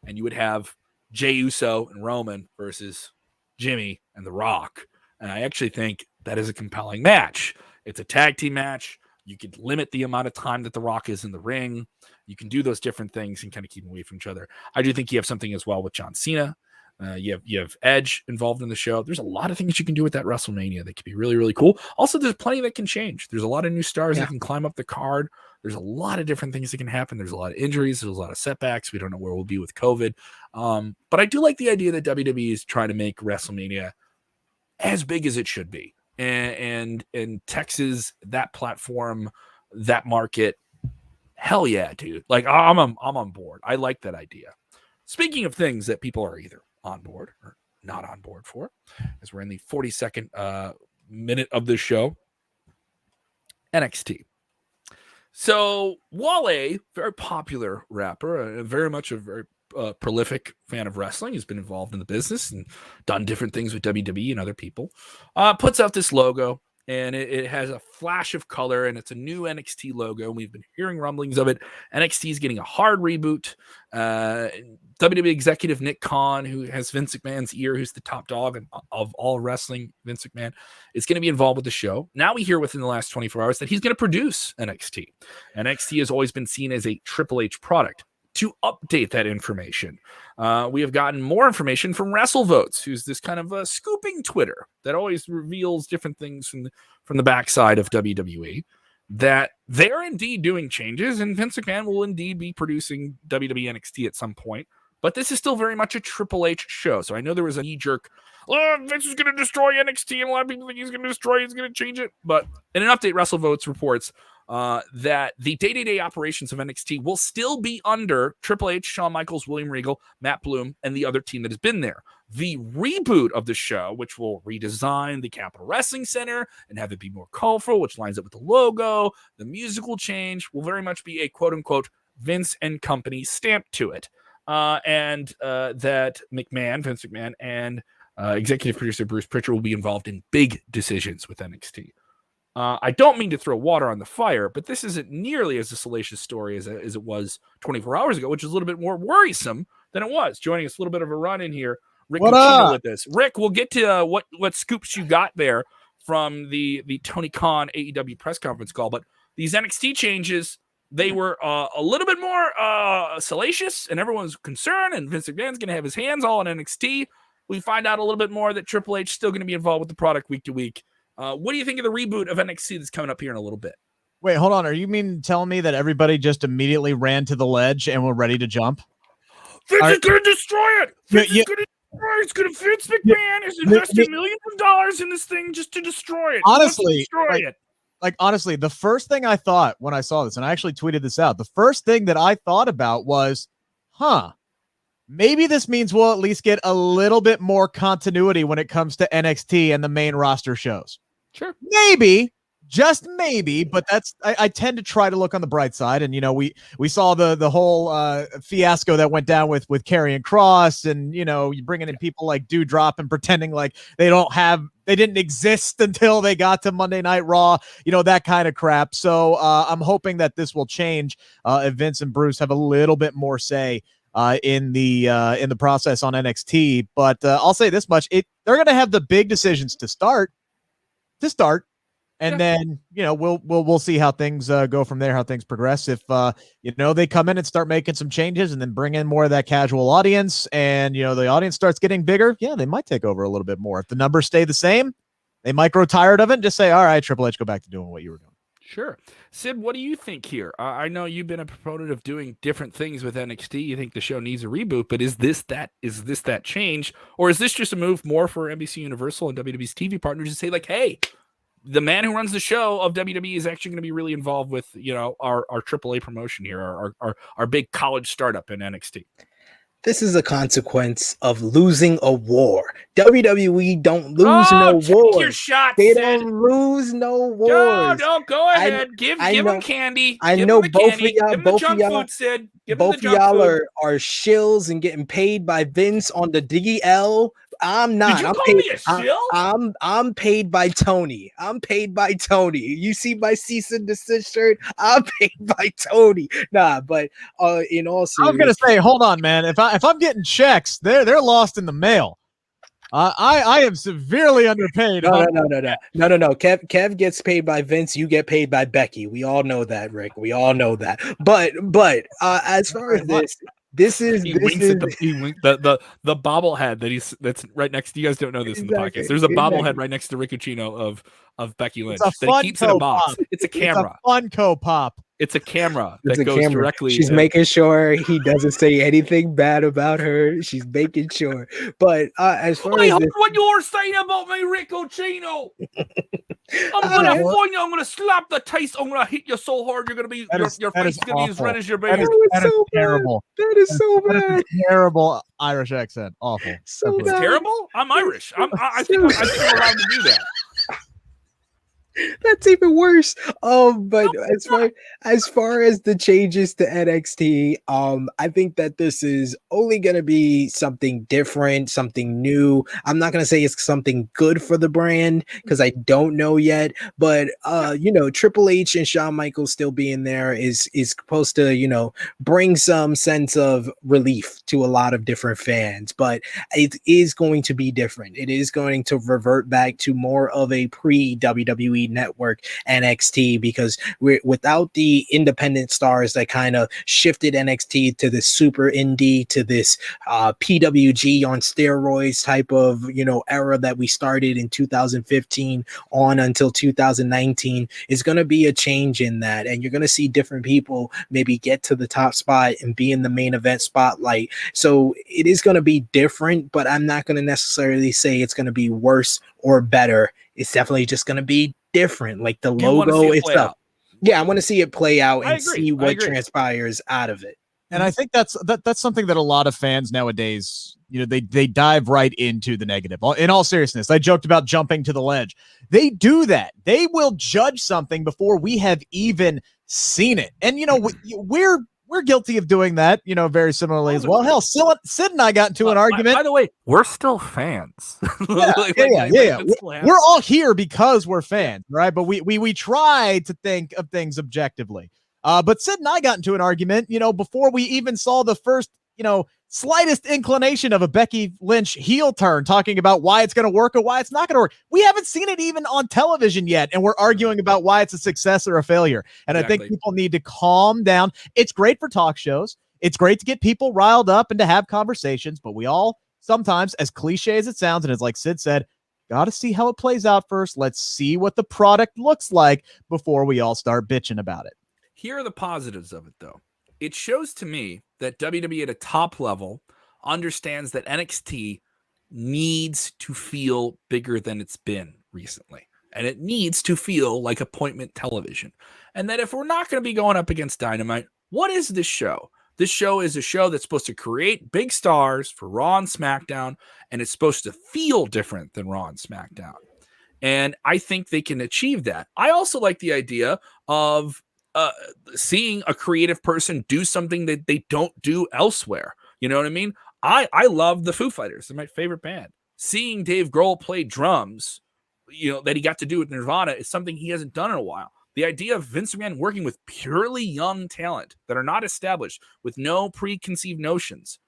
And you would have Jey Uso and Roman versus Jimmy and The Rock. And I actually think that is a compelling match. It's a tag team match. You could limit the amount of time that The Rock is in the ring. You can do those different things and kind of keep them away from each other. I do think you have something as well with John Cena. You have Edge involved in the show. There's a lot of things you can do with that WrestleMania that could be really, really cool. Also, there's plenty that can change. There's a lot of new stars that can climb up the card. There's a lot of different things that can happen. There's a lot of injuries. There's a lot of setbacks. We don't know where we'll be with COVID. But I do like the idea that WWE is trying to make WrestleMania as big as it should be. And Texas, that platform, that market, hell yeah, dude. Like I'm on board. I like that idea. Speaking of things that people are either on board or not on board for, as we're in the 42nd minute of this show, NXT. So Wale, very popular rapper, very much a very prolific fan of wrestling, has been involved in the business and done different things with WWE and other people, puts out this logo, and it has a flash of color, and it's a new NXT logo. We've been hearing rumblings of it. NXT is getting a hard reboot. WWE executive Nick Khan, who has Vince McMahon's ear, who's the top dog of all wrestling, Vince McMahon, is going to be involved with the show. Now we hear within the last 24 hours that he's going to produce NXT. NXT has always been seen as a Triple H product. To update that information, we have gotten more information from WrestleVotes, who's this kind of scooping Twitter that always reveals different things from the backside of WWE, that they're indeed doing changes, and Vince McMahon will indeed be producing WWE NXT at some point. but this is still very much a Triple H show. So I know there was a knee-jerk, Vince is going to destroy NXT, and a lot of people think he's going to destroy it, he's going to change it. But in an update, WrestleVotes reports that the day-to-day operations of NXT will still be under Triple H, Shawn Michaels, William Regal, Matt Bloom, and the other team that has been there. The reboot of the show, which will redesign the Capitol Wrestling Center and have it be more colorful, which lines up with the logo, the musical change, will very much be a quote-unquote Vince and Company stamp to it. And that Vince McMahon, and executive producer Bruce Pritchard will be involved in big decisions with NXT. I don't mean to throw water on the fire, but this isn't nearly as a salacious story as it was 24 hours ago, which is a little bit more worrisome than it was. Joining us a little bit of a run in here, Rick Ucchino with this. Rick, we'll get to what scoops you got there from the Tony Khan AEW press conference call, but these NXT changes, they were a little bit more salacious, and everyone's concerned, and Vince McMahon's going to have his hands all on NXT. We find out a little bit more that Triple H is still going to be involved with the product week to week. What do you think of the reboot of NXT that's coming up here in a little bit? Wait, hold on. Are you telling me that everybody just immediately ran to the ledge and were ready to jump? Vince is going to destroy it. Vince McMahon has invested millions of dollars in this thing just to destroy it. Honestly, honestly, the first thing I thought when I saw this, and I actually tweeted this out, the first thing that I thought about was, maybe this means we'll at least get a little bit more continuity when it comes to NXT and the main roster shows. Sure. Maybe, just maybe, but I tend to try to look on the bright side. And, we saw the whole fiasco that went down with Karrion Kross, and, you bringing in people like Doudrop and pretending like they didn't exist until they got to Monday Night Raw, that kind of crap. So I'm hoping that this will change if Vince and Bruce have a little bit more say in the process on NXT. But I'll say this much: they're going to have the big decisions to start, and then we'll see how things go from there, how things progress. If they come in and start making some changes, and then bring in more of that casual audience, and the audience starts getting bigger, they might take over a little bit more. If the numbers stay the same, they might grow tired of it and just say, all right, Triple H, go back to doing what you were doing. Sure. Sid, what do you think here? I know you've been a proponent of doing different things with NXT. You think the show needs a reboot, but is this that change? Or is this just a move more for NBC Universal and WWE's TV partners to say, like, hey, the man who runs the show of WWE is actually going to be really involved with, our AAA promotion here, our big college startup in NXT? This is a consequence of losing a war. WWE don't lose no wars. Your shot, they Sid. Don't lose no wars. No, go ahead. Give them candy. I know both of y'all. Both of y'all are shills and getting paid by Vince on the DL. I'm not. Did you call me a shill? I'm paid by Tony. You see my cease and desist shirt? I'm paid by Tony. Nah, but in all seriousness, I was gonna say, hold on, man. If I'm getting checks, they're lost in the mail. I am severely underpaid. No. Kev gets paid by Vince. You get paid by Becky. We all know that, Rick. We all know that. But as far as this is the bobblehead that's right next to you. Guys don't know this in the podcast. There's a bobblehead right next to Rick Ucchino of Becky Lynch that he keeps in a box. It's a camera. It's a Funko Pop. It's a camera that goes directly. She's making sure he doesn't say anything bad about her. She's making sure. But as far as what you're saying about me, Rick Ucchino, I'm gonna find you. I'm gonna slap the taste. I'm gonna hit you so hard you're gonna be your face is gonna be as red as your baby. That is terrible. That is so bad. That is a terrible Irish accent. Awful. So it's terrible. I'm Irish. I think I'm allowed to do that. That's even worse. But as far as the changes to NXT, I think that this is only going to be something different, something new. I'm not going to say it's something good for the brand because I don't know yet. But Triple H and Shawn Michaels still being there is supposed to bring some sense of relief to a lot of different fans. But it is going to be different. It is going to revert back to more of a pre-WWE WWE Network NXT, because without the independent stars that kind of shifted NXT to this super indie, to this PWG on steroids type of, era that we started in 2015 on until 2019, is going to be a change in that. And you're going to see different people maybe get to the top spot and be in the main event spotlight. So it is going to be different, but I'm not going to necessarily say it's going to be worse or better. It's definitely just going to be different. Like the logo itself. Yeah, I want to see it play out and see what transpires out of it. And I think that's something that a lot of fans nowadays, they dive right into the negative. In all seriousness, I joked about jumping to the ledge. They do that. They will judge something before we have even seen it. And, we're guilty of doing that, very similarly as well. Hell, Sid and I got into an argument. By the way, we're still fans. Yeah. We're all here because we're fans, right? But we try to think of things objectively. But Sid and I got into an argument, before we even saw the first, slightest inclination of a Becky Lynch heel turn, talking about why it's going to work or why it's not going to work. We haven't seen it even on television yet, and we're arguing about why it's a success or a failure. And I think people need to calm down. It's great for talk shows. It's great to get people riled up and to have conversations, but we all sometimes, as cliche as it sounds, and as like Sid said, got to see how it plays out first. Let's see what the product looks like before we all start bitching about it. Here are the positives of it, though. It shows to me that WWE at a top level understands that NXT needs to feel bigger than it's been recently. And it needs to feel like appointment television. And that if we're not going to be going up against Dynamite, what is this show? This show is a show that's supposed to create big stars for Raw and SmackDown, and it's supposed to feel different than Raw and SmackDown. And I think they can achieve that. I also like the idea of seeing a creative person do something that they don't do elsewhere. You know what I mean? I love the Foo Fighters. They're my favorite band. Seeing Dave Grohl play drums, that he got to do with Nirvana is something he hasn't done in a while. The idea of Vince McMahon working with purely young talent that are not established with no preconceived notions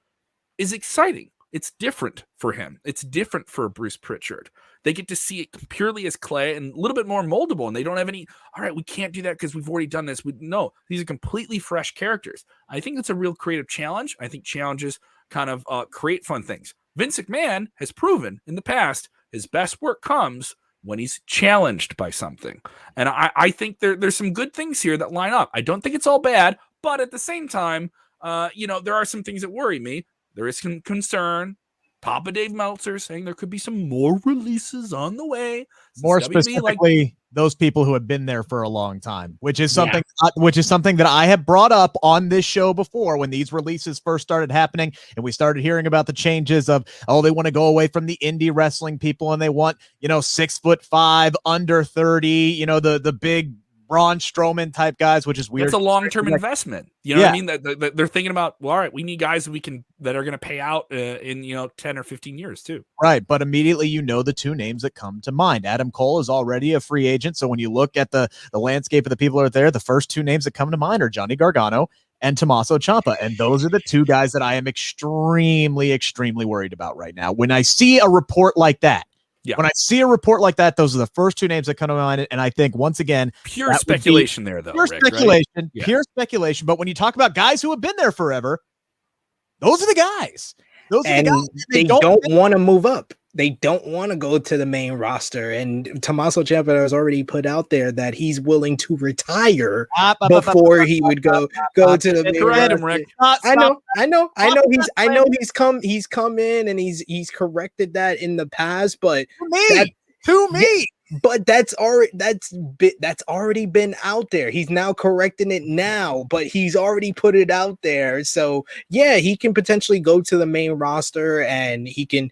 is exciting. It's different for him. It's different for Bruce Pritchard. They get to see it purely as clay and a little bit more moldable, and they don't have any, all right, we can't do that because we've already done this. No, these are completely fresh characters. I think it's a real creative challenge. I think challenges kind of create fun things. Vince McMahon has proven in the past his best work comes when he's challenged by something. And I think there's some good things here that line up. I don't think it's all bad, but at the same time, there are some things that worry me. There is some concern. Papa Dave Meltzer saying there could be some more releases on the way. More specifically, those people who have been there for a long time, which is something that I have brought up on this show before when these releases first started happening, and we started hearing about the changes of, they want to go away from the indie wrestling people and they want, 6'5", under 30, the big Braun Strowman type guys, which is weird. It's a long-term investment. You know what I mean? That they're thinking about, well, all right, we need guys that are going to pay out in 10 or 15 years too. Right. But immediately, the two names that come to mind. Adam Cole is already a free agent. So when you look at the landscape of the people that are there, the first two names that come to mind are Johnny Gargano and Tommaso Ciampa. And those are the two guys that I am extremely, extremely worried about right now. When I see a report like that, when I see a report like that, those are the first two names that come to mind. And I think, once again, pure speculation there, though. Pure speculation, right? Pure speculation. But when you talk about guys who have been there forever, those are the guys. They don't want to move up. They don't want to go to the main roster. And Tommaso Ciampa has already put out there that he's willing to retire before he would go to the main roster. I know he's come in and he's corrected that in the past, but to me. But that's already been out there. He's now correcting it now, but he's already put it out there. So yeah, he can potentially go to the main roster and he can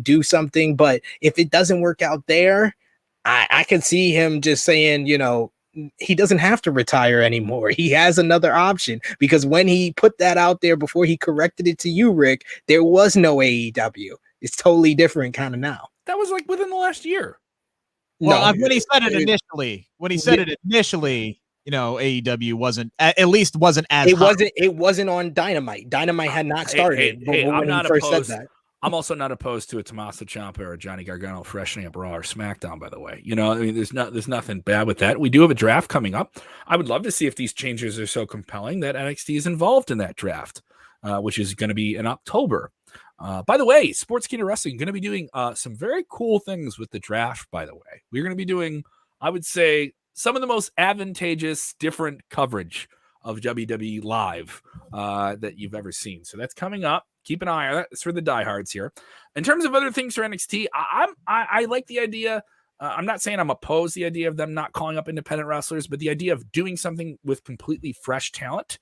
do something. But if it doesn't work out there, I can see him just saying, he doesn't have to retire anymore. He has another option, because when he put that out there before he corrected it to you, Rick, there was no AEW. It's totally different kind of now. That was like within the last year. Well, when he said it initially, AEW wasn't as it wasn't on Dynamite. Dynamite had not started. I'm not opposed. I'm also not opposed to a Tommaso Ciampa or a Johnny Gargano freshening up Raw or SmackDown, by the way. You know, I mean, there's nothing bad with that. We do have a draft coming up. I would love to see if these changes are so compelling that NXT is involved in that draft, which is going to be in October. By the way, Sportskeeda Wrestling going to be doing some very cool things with the draft, by the way. We're going to be doing, I would say, some of the most advantageous, different coverage of WWE Live that you've ever seen. So that's coming up. Keep an eye on it. It's for the diehards here. In terms of other things for NXT, I like the idea. I'm not saying I'm opposed to the idea of them not calling up independent wrestlers, but the idea of doing something with completely fresh talent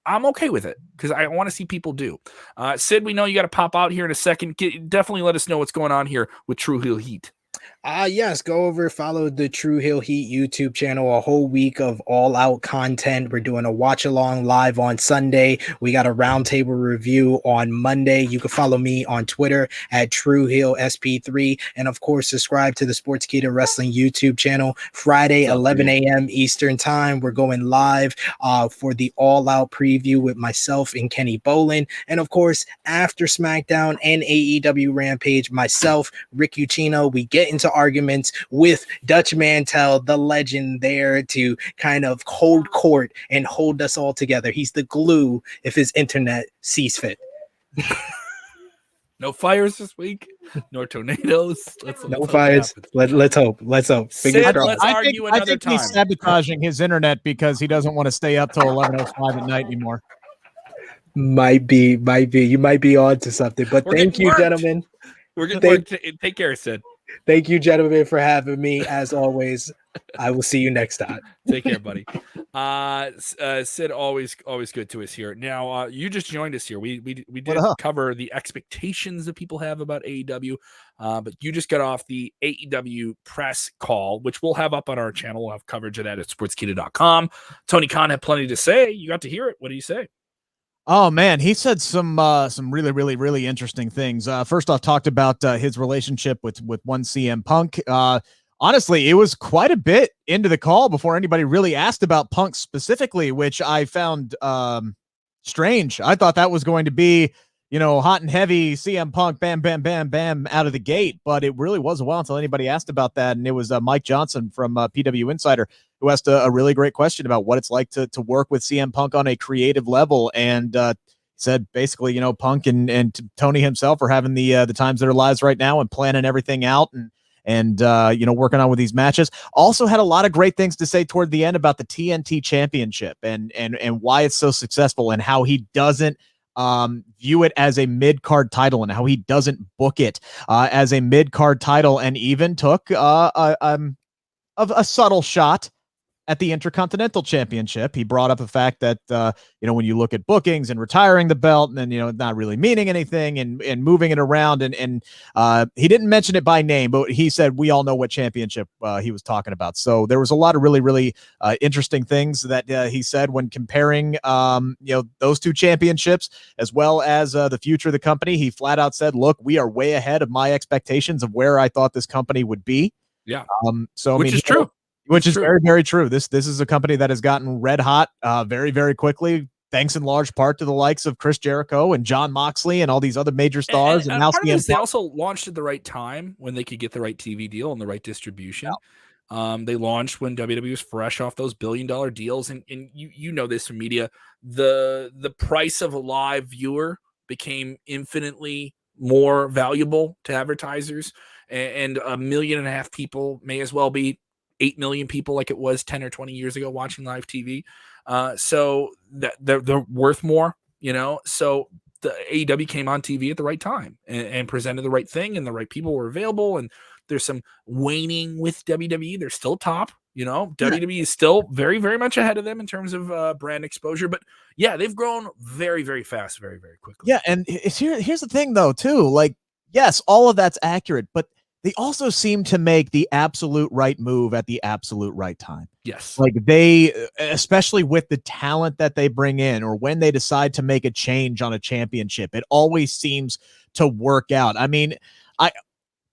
I'm okay with it because I want to see people do. Sid, we know you got to pop out here in a second. Definitely let us know what's going on here with True Heel Heat. Yes, go over, follow the True Heel Heat YouTube channel. A whole week of all out content. We're doing a watch along live on Sunday. We got a roundtable review on Monday. You can follow me on Twitter at True Heel SP3, and of course subscribe to the Sportskeeda Wrestling YouTube channel. Friday 11 a.m. Eastern time, we're going live for the all out preview with myself and Kenny Bolin, and of course after SmackDown and AEW Rampage, myself, Rick Ucchino, we get into arguments with Dutch Mantel, the legend, there to kind of hold court and hold us all together. He's the glue if his internet sees fit. No fires this week, nor tornadoes. No fires. Let's hope. Sid, let's argue another time. I think he's sabotaging his internet because he doesn't want to stay up till 11:05 at night anymore. Might be. You might be on to something. But thank you, gentlemen. We're getting take care, Sid. Thank you, gentlemen, for having me. As always, I will see you next time. Take care, buddy. Sid, always good to us here. Now, you just joined us here. We did cover the expectations that people have about AEW, but you just got off the AEW press call, which we'll have up on our channel. We'll have coverage of that at sportskeeda.com. Tony Khan had plenty to say. You got to hear it. What do you say? Oh man, he said some really, really, really interesting things. First off, talked about his relationship with one CM Punk. Honestly, it was quite a bit into the call before anybody really asked about Punk specifically, which I found strange. I thought that was going to be, hot and heavy CM Punk, bam, bam, bam, bam, out of the gate. But it really was a while until anybody asked about that. And it was Mike Johnson from PW Insider who asked a really great question about what it's like to work with CM Punk on a creative level. And said basically, Punk and Tony himself are having the times of their lives right now and planning everything out and working on with these matches. Also had a lot of great things to say toward the end about the TNT Championship and why it's so successful and how he doesn't view it as a mid-card title and how he doesn't book it as a mid-card title, and even took a subtle shot at the Intercontinental Championship. He brought up the fact that, when you look at bookings and retiring the belt and then, not really meaning anything and moving it around. And he didn't mention it by name, but he said, we all know what championship he was talking about. So there was a lot of really, really interesting things that he said when comparing, those two championships, as well as the future of the company. He flat out said, look, we are way ahead of my expectations of where I thought this company would be. Yeah. Which is true. Which is very, very true. This is a company that has gotten red hot very, very quickly, thanks in large part to the likes of Chris Jericho and Jon Moxley and all these other major stars. And now they also launched at the right time when they could get the right TV deal and the right distribution. Yeah. They launched when WWE was fresh off those billion-dollar deals. And you know this from media, the price of a live viewer became infinitely more valuable to advertisers. And 1.5 million people may as well be 8 million people like it was 10 or 20 years ago watching live TV. So that they're worth more, so the AEW came on TV at the right time and presented the right thing, and the right people were available. And there's some waning with WWE. They're still top, WWE is still very, very much ahead of them in terms of brand exposure, but yeah, they've grown very, very fast, very, very quickly. Yeah. And here's the thing though, too, like, yes, all of that's accurate, but they also seem to make the absolute right move at the absolute right time. Yes. Like they, especially with the talent that they bring in, or when they decide to make a change on a championship, it always seems to work out. I mean,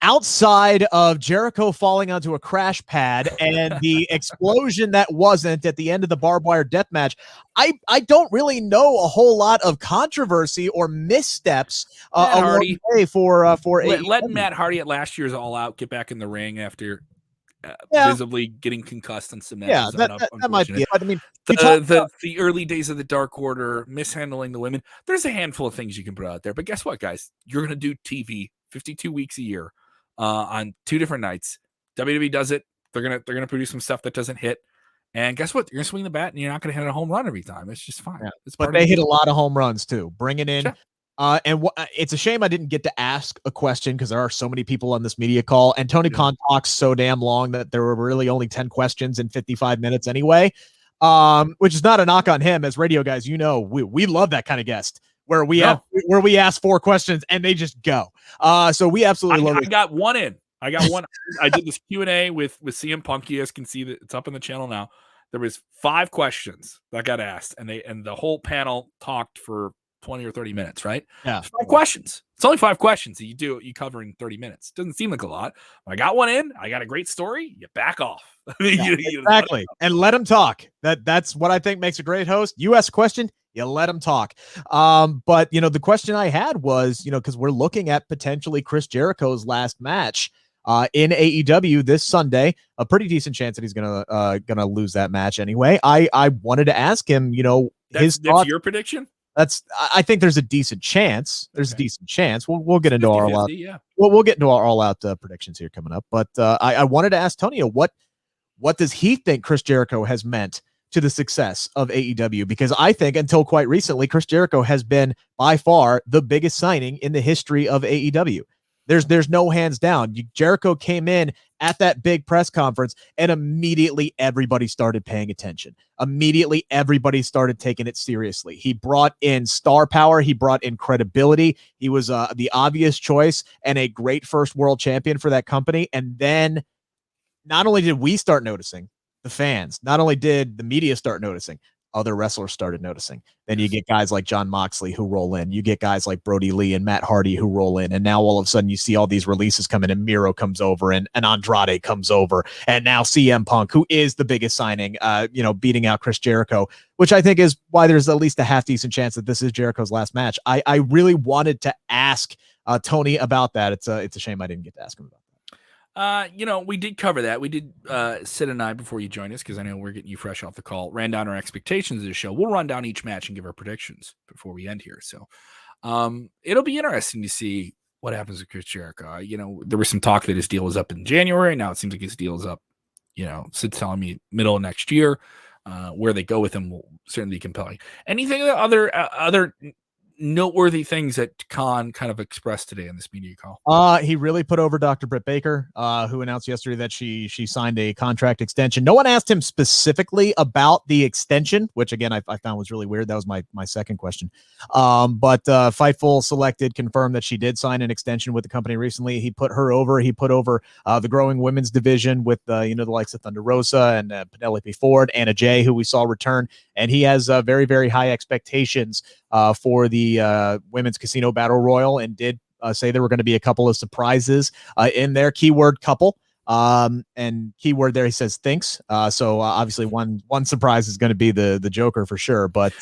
outside of Jericho falling onto a crash pad and the explosion that wasn't at the end of the barbed wire death match, I don't really know a whole lot of controversy or missteps along the way for letting Matt Hardy at last year's All Out get back in the ring after visibly getting concussed on some matches. Yeah, that might be it. But I mean, the early days of the Dark Order, mishandling the women, there's a handful of things you can put out there. But guess what, guys? You're going to do TV 52 weeks a year on 2 different nights. WWE does it. They're gonna produce some stuff that doesn't hit. And guess what? You're gonna swing the bat, and you're not gonna hit a home run every time. It's just fine. Yeah. But they hit a lot of home runs too, bringing in. Sure. It's a shame I didn't get to ask a question because there are so many people on this media call, and Tony Khan talks so damn long that there were really only 10 questions in 55 minutes anyway, which is not a knock on him. As radio guys, we love that kind of guest where we ask 4 questions and they just go. So we absolutely love it. I got one in. I did this Q&A with CM Punk. You guys can see that it's up on the channel now. There was 5 questions that got asked, and the whole panel talked for 20 or 30 minutes, right? Yeah. 5 questions. It's only 5 questions that you cover in 30 minutes. Doesn't seem like a lot. I got one in. I got a great story. You back off. Exactly. And let them talk. That's what I think makes a great host. You ask a question, you let them talk. But the question I had was, because we're looking at potentially Chris Jericho's last match in AEW this Sunday. A pretty decent chance that he's gonna lose that match anyway. I wanted to ask him, that's your prediction? I think there's a decent chance. There's a decent chance. We'll get into 50, our all out. Yeah. We'll get into our all out predictions here coming up. But I wanted to ask Tonio what does he think Chris Jericho has meant to the success of AEW? Because I think until quite recently, Chris Jericho has been by far the biggest signing in the history of AEW. There's no hands down. Jericho came in at that big press conference and immediately everybody started paying attention. Immediately everybody started taking it seriously. He brought in star power. He brought in credibility. He was the obvious choice and a great first world champion for that company. And then not only did we start noticing, the fans, not only did the media start noticing, other wrestlers started noticing. Then you get guys like Jon Moxley who roll in. You get guys like Brody Lee and Matt Hardy who roll in. And now all of a sudden you see all these releases come in, and Miro comes over and Andrade comes over. And now CM Punk, who is the biggest signing, beating out Chris Jericho, which I think is why there's at least a half decent chance that this is Jericho's last match. I really wanted to ask Tony about that. It's a shame I didn't get to ask him about that. We did cover that. We did, Sid and I, before you join us, because I know we're getting you fresh off the call, ran down our expectations of the show. We'll run down each match and give our predictions before we end here. So it'll be interesting to see what happens with Chris Jericho. There was some talk that his deal was up in January. Now it seems like his deal is up, Sid's telling me middle of next year. Where they go with him will certainly be compelling. Anything other noteworthy things that Khan kind of expressed today in this media call? He really put over Dr. Britt Baker, who announced yesterday that she signed a contract extension. No one asked him specifically about the extension, which again I found was really weird. That was my second question. But Fightful Selected confirmed that she did sign an extension with the company recently. He put her over. He put over the growing women's division with the likes of Thunder Rosa and Penelope Ford, Anna Jay, who we saw return, and he has very, very high expectations for the women's casino battle royal, and did say there were going to be a couple of surprises in there. Keyword couple. And keyword there, he says thinks. So obviously one surprise is going to be the Joker for sure. But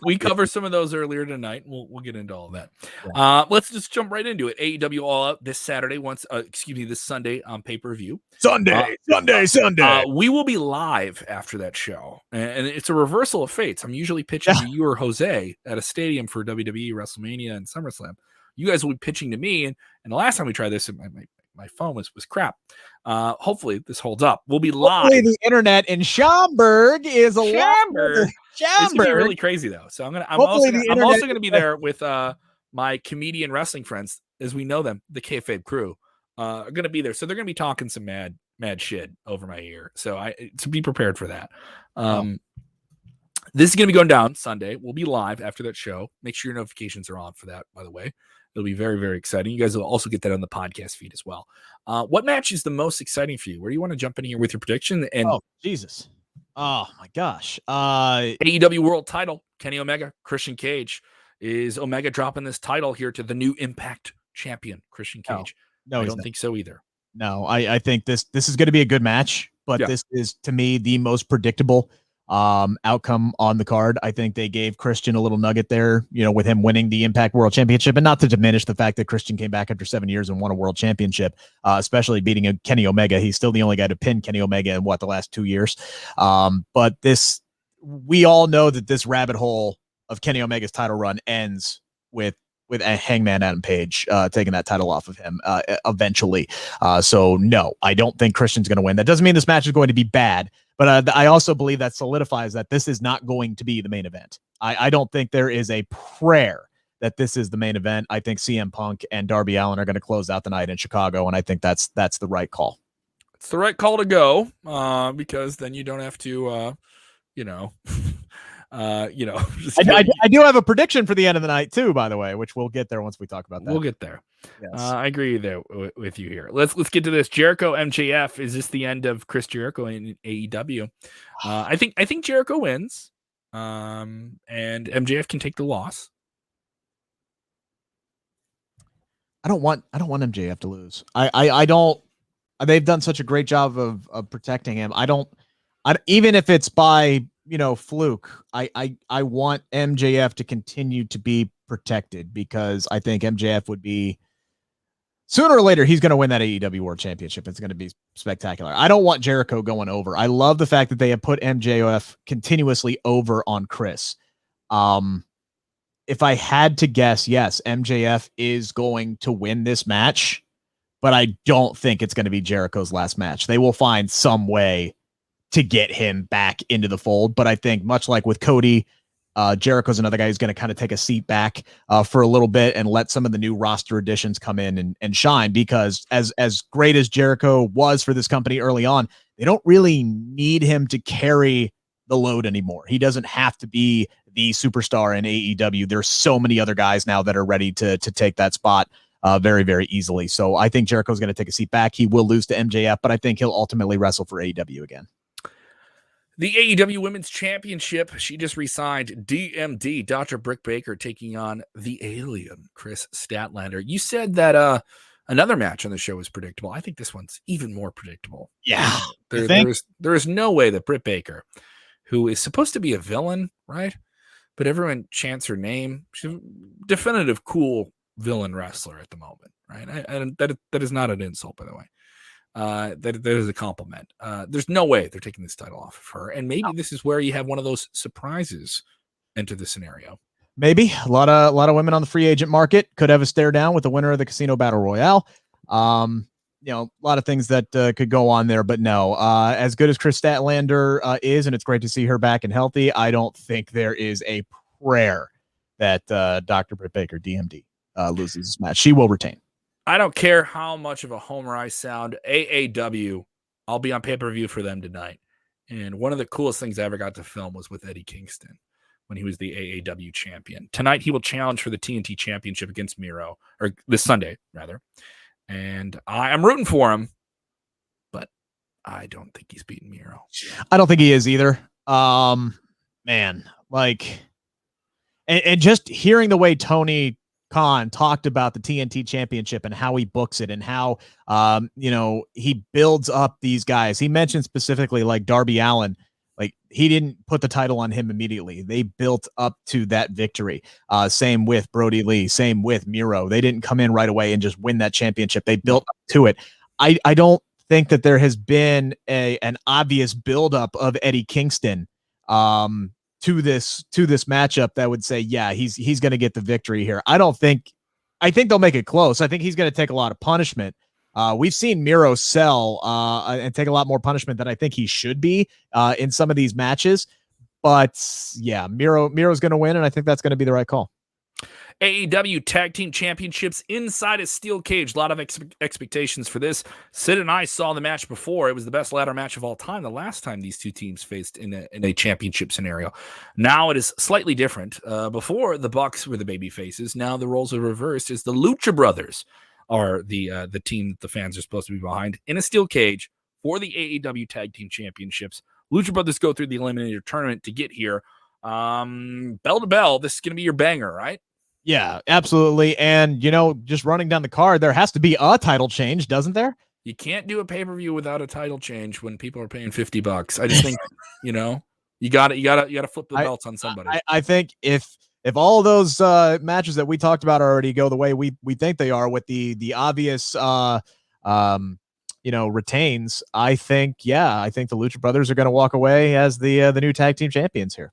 we covered some of those earlier tonight. We'll get into all of that. Yeah. Let's just jump right into it. AEW All Out this Saturday. This Sunday on pay-per-view. Sunday. We will be live after that show, and it's a reversal of fates. I'm usually pitching to you or Jose at a stadium for WWE, WrestleMania, and SummerSlam. You guys will be pitching to me, and the last time we tried this, my phone was crap. Hopefully this holds up. We'll be live. Hopefully the internet in Schaumburg is a Schaumburg. It's gonna be really crazy though. So I'm also gonna be there with my comedian wrestling friends, as we know them, the kayfabe crew. Are gonna be there, so they're gonna be talking some mad shit over my ear. So to be prepared for that. This is gonna be going down Sunday. We'll be live after that show. Make sure your notifications are on for that, by the way. It'll be very, very exciting. You guys will also get that on the podcast feed as well. What match is the most exciting for you? Where do you want to jump in here with your prediction? And Jesus. Oh, my gosh. AEW World Title, Kenny Omega, Christian Cage. Is Omega dropping this title here to the new Impact champion, Christian Cage? No, I don't think so either. No, I think this is going to be a good match, but this is, to me, the most predictable outcome on the card. I think they gave Christian a little nugget there, with him winning the Impact World Championship, and not to diminish the fact that Christian came back after 7 years and won a world championship, especially beating Kenny Omega. He's still the only guy to pin Kenny Omega in the last 2 years. But we all know that this rabbit hole of Kenny Omega's title run ends with a Hangman Adam Page taking that title off of him eventually. So no, I don't think Christian's going to win. That doesn't mean this match is going to be bad, but I also believe that solidifies that this is not going to be the main event. I don't think there is a prayer that this is the main event. I think CM Punk and Darby Allin are going to close out the night in Chicago, and I think that's the right call. It's the right call to go because then you don't have to, I do have a prediction for the end of the night too, by the way, which we'll get there once we talk about that. We'll get there. Yes. I agree there with you here. Let's get to this. Jericho MJF. Is this the end of Chris Jericho in AEW? I think Jericho wins, and MJF can take the loss. I don't want MJF to lose. I don't. They've done such a great job of protecting him. Even if it's by fluke, I want MJF to continue to be protected, because I think MJF would be, sooner or later, he's going to win that AEW World Championship. It's going to be spectacular. I don't want Jericho going over. I love the fact that they have put MJF continuously over on Chris. If I had to guess, yes, MJF is going to win this match, but I don't think it's going to be Jericho's last match. They will find some way to get him back into the fold. But I think, much like with Cody, Jericho's another guy who's going to kind of take a seat back for a little bit and let some of the new roster additions come in and shine, because as great as Jericho was for this company early on, they don't really need him to carry the load anymore. He doesn't have to be the superstar in AEW. There's so many other guys now that are ready to take that spot very, very easily. So I think Jericho's going to take a seat back. He will lose to MJF, but I think he'll ultimately wrestle for AEW again. The AEW Women's Championship, she just re-signed DMD, Dr. Britt Baker, taking on the Alien, Chris Statlander. You said that another match on the show was predictable. I think this one's even more predictable. Yeah. There is no way that Britt Baker, who is supposed to be a villain, right? But everyone chants her name. She's a definitive cool villain wrestler at the moment, right? And that is not an insult, by the way. That is a compliment. There's no way they're taking this title off of her, and maybe this is where you have one of those surprises enter the scenario. Maybe a lot of women on the free agent market could have a stare down with the winner of the Casino Battle Royale. A lot of things that could go on there, but no. As good as Chris Statlander is, and it's great to see her back and healthy, I don't think there is a prayer that Dr. Britt Baker, DMD, loses this match. She will retain. I don't care how much of a homer I sound. AAW, I'll be on pay-per-view for them tonight. And one of the coolest things I ever got to film was with Eddie Kingston when he was the AAW champion. Tonight, he will challenge for the TNT championship against Miro, or this Sunday, rather. And I'm rooting for him, but I don't think he's beating Miro. I don't think he is either. And just hearing the way Tony Khan talked about the TNT championship and how he books it and how, he builds up these guys. He mentioned specifically like Darby Allin, like he didn't put the title on him immediately. They built up to that victory. Same with Brody Lee, same with Miro. They didn't come in right away and just win that championship. They built up to it. I don't think that there has been an obvious buildup of Eddie Kingston to this matchup that would say, yeah, he's going to get the victory here. I think they'll make it close. I think he's going to take a lot of punishment. We've seen Miro sell and take a lot more punishment than I think he should be in some of these matches. But yeah, Miro's going to win, and I think that's going to be the right call. AEW Tag Team Championships inside a steel cage. A lot of expectations for this. Sid and I saw the match before. It was the best ladder match of all time. The last time these two teams faced in a championship scenario. Now it is slightly different. Before, the Bucks were the baby faces. Now the roles are reversed as the Lucha Brothers are the team that the fans are supposed to be behind in a steel cage for the AEW Tag Team Championships. Lucha Brothers go through the Eliminator Tournament to get here. Bell to bell, this is going to be your banger, right? Yeah, absolutely. And, just running down the card, there has to be a title change, doesn't there? You can't do a pay-per-view without a title change when people are paying $50. I just think, you got to flip the belts on somebody. I think if all of those matches that we talked about already go the way we think they are with the obvious retains, I think the Lucha Brothers are going to walk away as the new tag team champions here.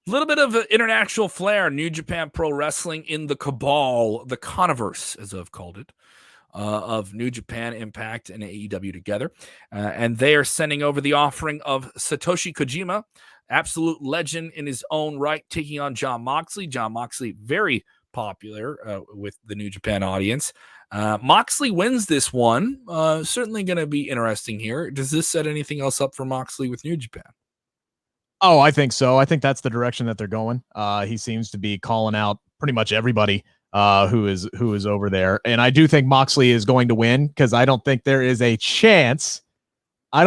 A little bit of international flair. New Japan Pro Wrestling in the cabal, the Converse, as I've called it, of New Japan, Impact, and AEW together. And they are sending over the offering of Satoshi Kojima, absolute legend in his own right, taking on Jon Moxley. Jon Moxley, very popular with the New Japan audience. Moxley wins this one. Certainly going to be interesting here. Does this set anything else up for Moxley with New Japan? Oh, I think so. I think that's the direction that they're going. He seems to be calling out pretty much everybody who is over there. And I do think Moxley is going to win because I don't think there is a chance. They're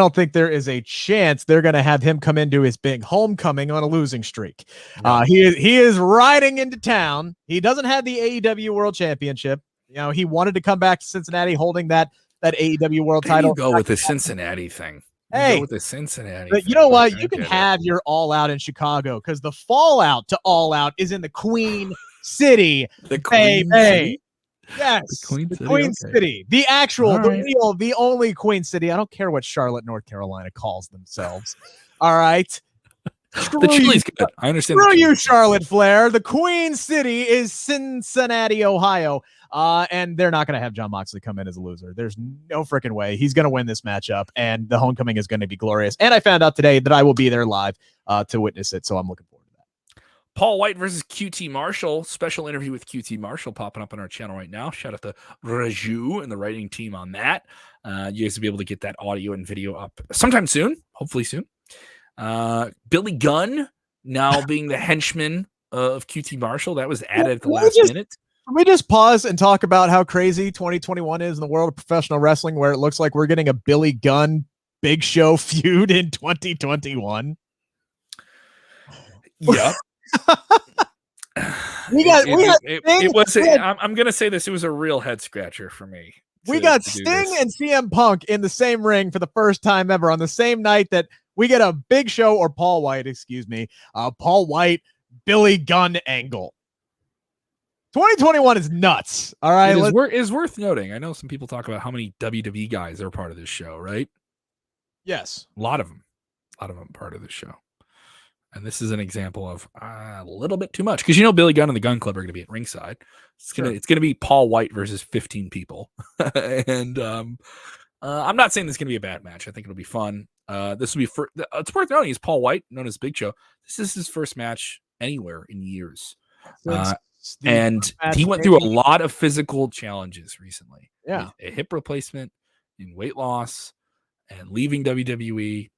going to have him come into his big homecoming on a losing streak. No. He is riding into town. He doesn't have the AEW World Championship. He wanted to come back to Cincinnati holding that AEW World title. Go with the Cincinnati thing. Hey, with the Cincinnati. But you know what? You can have your All Out in Chicago because the fallout to All Out is in the Queen City. The Queen City? Yes. The Queen City. The actual, real, the only Queen City. I don't care what Charlotte, North Carolina calls themselves. All right. The chili's good. I understand. Screw you, Charlotte Flair. The Queen City is Cincinnati, Ohio. And they're not going to have Jon Moxley come in as a loser. There's no freaking way. He's going to win this matchup, and the homecoming is going to be glorious. And I found out today that I will be there live to witness it, so I'm looking forward to that. Paul White versus QT Marshall. Special interview with QT Marshall popping up on our channel right now. Shout out to Raju and the writing team on that. You guys will be able to get that audio and video up sometime soon, hopefully soon. Billy Gunn now being the henchman of QT Marshall. That was added at the last minute. Can we just pause and talk about how crazy 2021 is in the world of professional wrestling, where it looks like we're getting a Billy Gunn Big Show feud in 2021? Yep. I'm going to say this. It was a real head scratcher for me. We got Sting and CM Punk in the same ring for the first time ever on the same night that we get a Big Show or Paul White, Billy Gunn angle. 2021 is nuts. All right. It is worth noting. I know some people talk about how many WWE guys are part of this show, right? Yes. A lot of them part of this show. And this is an example of a little bit too much. Because Billy Gunn and the Gun Club are going to be at ringside. It's gonna be Paul White versus 15 people. And I'm not saying this is going to be a bad match. I think it'll be fun. This will be it's worth noting, he's Paul White, known as Big Show. This is his first match anywhere in years. And he went through a lot of physical challenges recently. Yeah. A hip replacement and weight loss and leaving WWE.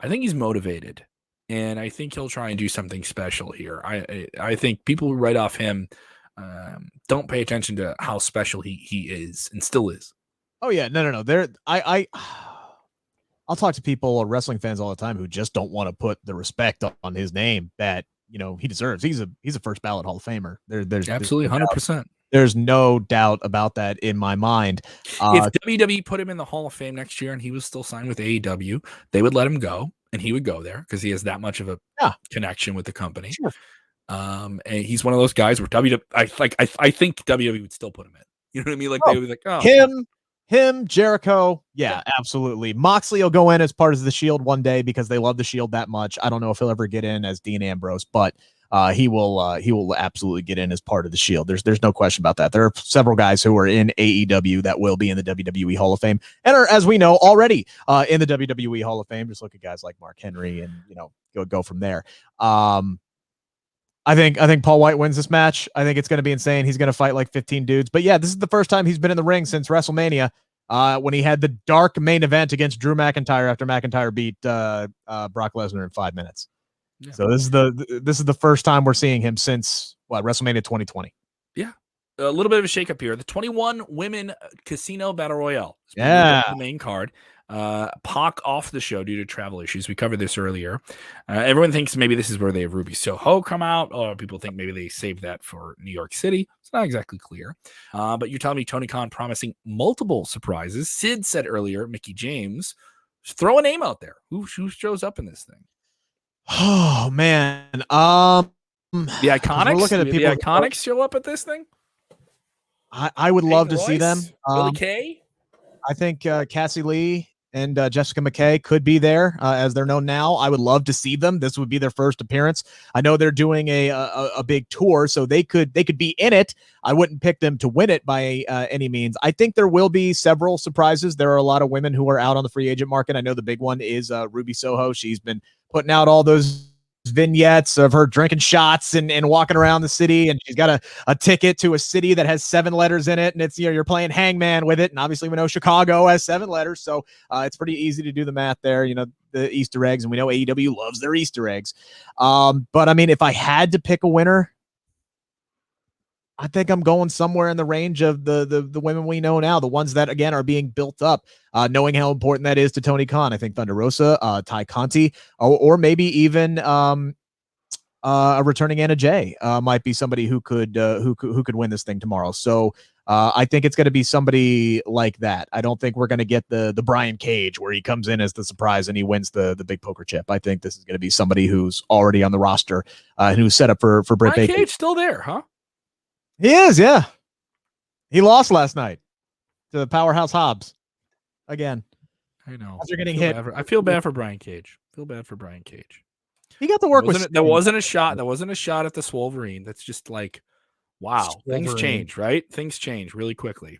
I think he's motivated, and I think he'll try and do something special here. I think people who write off him don't pay attention to how special he is and still is. Oh yeah. No. I'll talk to people or wrestling fans all the time who just don't want to put the respect on his name that he deserves. He's a first ballot Hall of Famer. There's absolutely 100%. There's no doubt about that in my mind. If WWE put him in the Hall of Fame next year and he was still signed with AEW, they would let him go and he would go there because he has that much of a connection with the company. Sure. And he's one of those guys where I think WWE would still put him in. You know what I mean? Like they would be like, him, Jericho. Yeah, absolutely. Moxley will go in as part of the Shield one day because they love the Shield that much. I don't know if he'll ever get in as Dean Ambrose, but he will absolutely get in as part of the Shield. There's no question about that. There are several guys who are in AEW that will be in the WWE Hall of Fame and are, as we know, already in the WWE Hall of Fame. Just look at guys like Mark Henry and go from there. I think Paul White wins this match. I think it's going to be insane. He's going to fight like 15 dudes. But yeah, this is the first time he's been in the ring since WrestleMania when he had the dark main event against Drew McIntyre after McIntyre beat Brock Lesnar in 5 minutes. Yeah. So this is the first time we're seeing him since WrestleMania 2020. Yeah. A little bit of a shakeup here. The 21 women casino battle royale. Yeah. The main card. Pac off the show due to travel issues. We covered this earlier. Everyone thinks maybe this is where they have Ruby Soho come out, or people think maybe they saved that for New York City. It's not exactly clear. But you're telling me Tony Khan promising multiple surprises. Sid said earlier, Mickey James. Just throw a name out there. Who shows up in this thing? Oh man, the Iconics. We're looking at people. The Iconics show up at this thing. I would love to see them. Billy Kay. I think Cassie Lee and Jessica McKay could be there as they're known now. I would love to see them. This would be their first appearance. I know they're doing a big tour, so they could be in it. I wouldn't pick them to win it by any means. I think there will be several surprises. There are a lot of women who are out on the free agent market. I know the big one is Ruby Soho. She's been putting out all those vignettes of her drinking shots and walking around the city, and she's got a ticket to a city that has 7 letters in it, and it's, you're playing hangman with it, and obviously we know Chicago has 7 letters, so it's pretty easy to do the math there, the Easter eggs, and we know AEW loves their Easter eggs. But I mean, if I had to pick a winner, I think I'm going somewhere in the range of the women we know now, the ones that, again, are being built up, knowing how important that is to Tony Khan. I think Thunder Rosa, Ty Conti, or maybe even a returning Anna Jay might be somebody who could win this thing tomorrow. So I think it's going to be somebody like that. I don't think we're going to get the Brian Cage where he comes in as the surprise and he wins the big poker chip. I think this is going to be somebody who's already on the roster and who's set up for Britt Baker. Brian Cage still there, huh? He is, yeah. He lost last night to the Powerhouse Hobbs again. I know. After getting hit. I feel bad for Brian Cage. He got to work with. There wasn't a shot. There wasn't a shot at the Swolverine. That's just like, wow. Things change, right? Things change really quickly.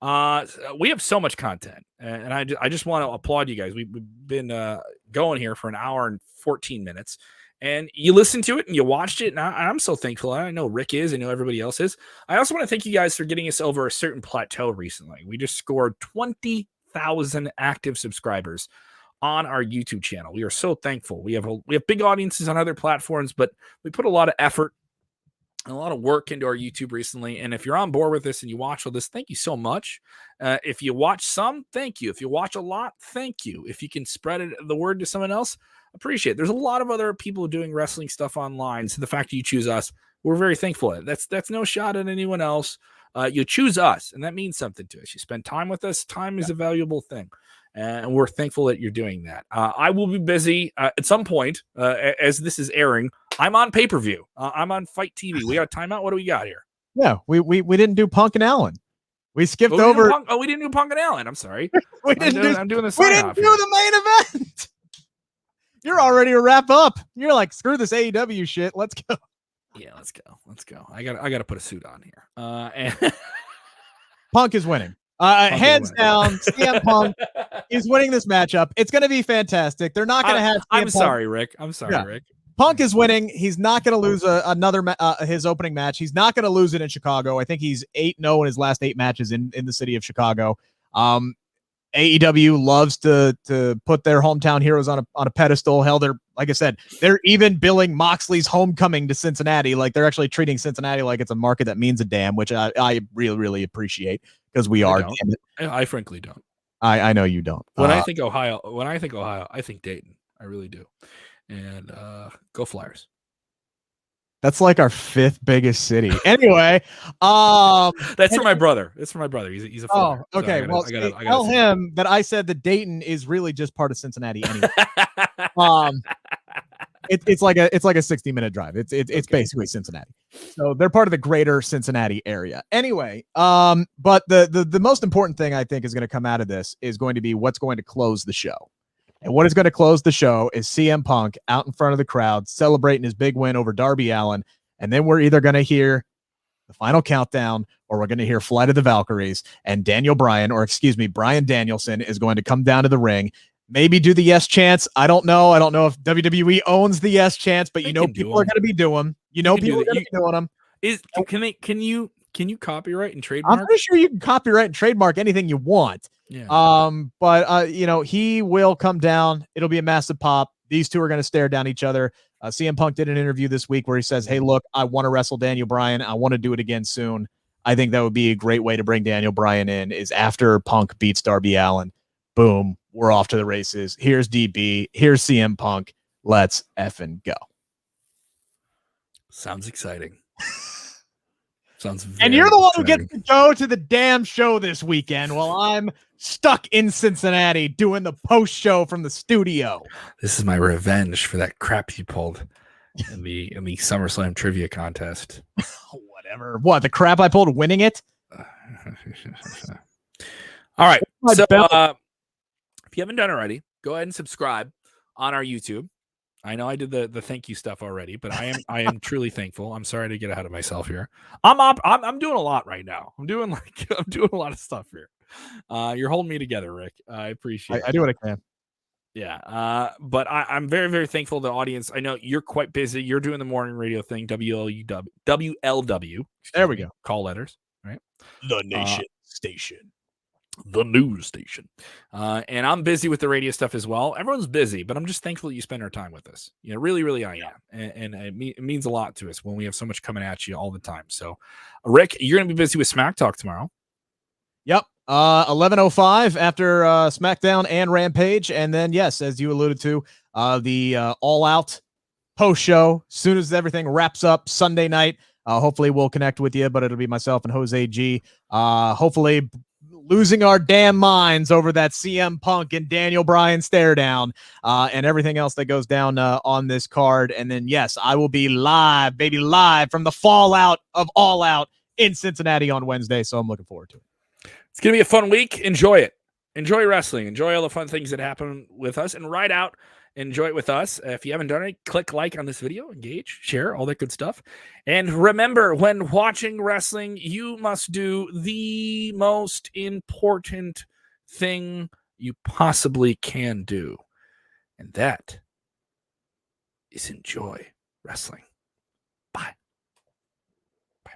We have so much content, and I just want to applaud you guys. We've been going here for an hour and 14 minutes. And you listened to it and you watched it, and I'm so thankful. I know Rick is. I know everybody else is. I also want to thank you guys for getting us over a certain plateau recently. We just scored 20,000 active subscribers on our YouTube channel. We are so thankful. We have big audiences on other platforms, but we put a lot of effort and a lot of work into our YouTube recently. And if you're on board with this and you watch all this, thank you so much. If you watch some, thank you. If you watch a lot, thank you. If you can spread the word to someone else, appreciate it. There's a lot of other people doing wrestling stuff online. So the fact that you choose us, we're very thankful. That's no shot at anyone else. You choose us, and that means something to us. You spend time with us. Time is a valuable thing. And we're thankful that you're doing that. I will be busy at some point as this is airing. I'm on pay-per-view. I'm on Fight TV. We got a timeout. What do we got here? Yeah, we didn't do Punk and Allen. We skipped over. We didn't do Punk and Allen. I'm sorry. I'm doing the sign off. We didn't do the main event. You're already to wrap up. You're like, screw this AEW shit. Let's go. Yeah, let's go. I got to put a suit on here. And Punk is winning. Hands down, CM Punk is winning this matchup. It's going to be fantastic. They're not going to have. I'm sorry, Rick. Rick. Punk is winning. He's not going to lose another his opening match. He's not going to lose it in Chicago. I think he's 8-0 in his last 8 matches in the city of Chicago. AEW loves to put their hometown heroes on a pedestal. Hell, they're, like I said, they're even billing Moxley's homecoming to Cincinnati. Like, they're actually treating Cincinnati like it's a market that means a damn, which I really, really appreciate, because we are. I frankly don't. I know you don't. When I think Ohio, I think Dayton. I really do. And go Flyers. That's like our 5th biggest city. Anyway, that's for my brother. It's for my brother. He's a Flyer. Oh, okay. So I gotta tell him that I said that Dayton is really just part of Cincinnati anyway. It's like a 60-minute drive. It's okay. Basically Cincinnati. So they're part of the greater Cincinnati area. Anyway, but the most important thing I think is going to come out of this is going to be what's going to close the show. And what is going to close the show is CM Punk out in front of the crowd celebrating his big win over Darby Allin. And then we're either going to hear the final countdown or we're going to hear Flight of the Valkyries, and Bryan Danielson is going to come down to the ring, maybe do the yes chants. I don't know. I don't know if WWE owns the yes chants, but people are going to be doing. People are going to be doing them. Can you copyright and trademark? I'm pretty sure you can copyright and trademark anything you want. Yeah. But he will come down. It'll be a massive pop. These two are going to stare down each other. CM Punk did an interview this week where he says, "Hey, look, I want to wrestle Daniel Bryan. I want to do it again soon." I think that would be a great way to bring Daniel Bryan in, is after Punk beats Darby Allin. Boom. we're off to the races. Here's DB. Here's CM Punk. Let's effing go. Sounds exciting. Sounds very And you're the one exciting. who gets to go to the damn show this weekend while I'm stuck in Cincinnati doing the post show from the studio. This is my revenge for that crap you pulled in the SummerSlam trivia contest. Whatever. What, the crap I pulled winning it? All right. So if you haven't done it already, go ahead and subscribe on our YouTube. I know I did the thank you stuff already, but I am truly thankful. I'm sorry to get ahead of myself here. I'm doing a lot right now. I'm doing a lot of stuff here. You're holding me together, Rick. I appreciate it. I do what I can. Yeah. But I'm very, very thankful to the audience. I know you're quite busy. You're doing the morning radio thing, WLW. There we go. Call letters, right? The Nation Station. The news station. And I'm busy with the radio stuff as well. Everyone's busy, but I'm just thankful that you spend our time with us. You know, really, really I am. And it means a lot to us when we have so much coming at you all the time. So, Rick, you're going to be busy with Smack Talk tomorrow. Yep. 11:05 after SmackDown and Rampage. And then, yes, as you alluded to, the All Out post show. As soon as everything wraps up Sunday night, hopefully we'll connect with you, but it'll be myself and Jose G. Hopefully losing our damn minds over that CM Punk and Daniel Bryan stare down and everything else that goes down on this card. And then, yes, I will be live from the fallout of All Out in Cincinnati on Wednesday. So I'm looking forward to it. It's going to be a fun week. Enjoy it. Enjoy wrestling. Enjoy all the fun things that happen with us. And ride out. Enjoy it with us. If you haven't done it, click like on this video, engage, share, all that good stuff. And remember, when watching wrestling, you must do the most important thing you possibly can do. And that is enjoy wrestling. Bye. Bye.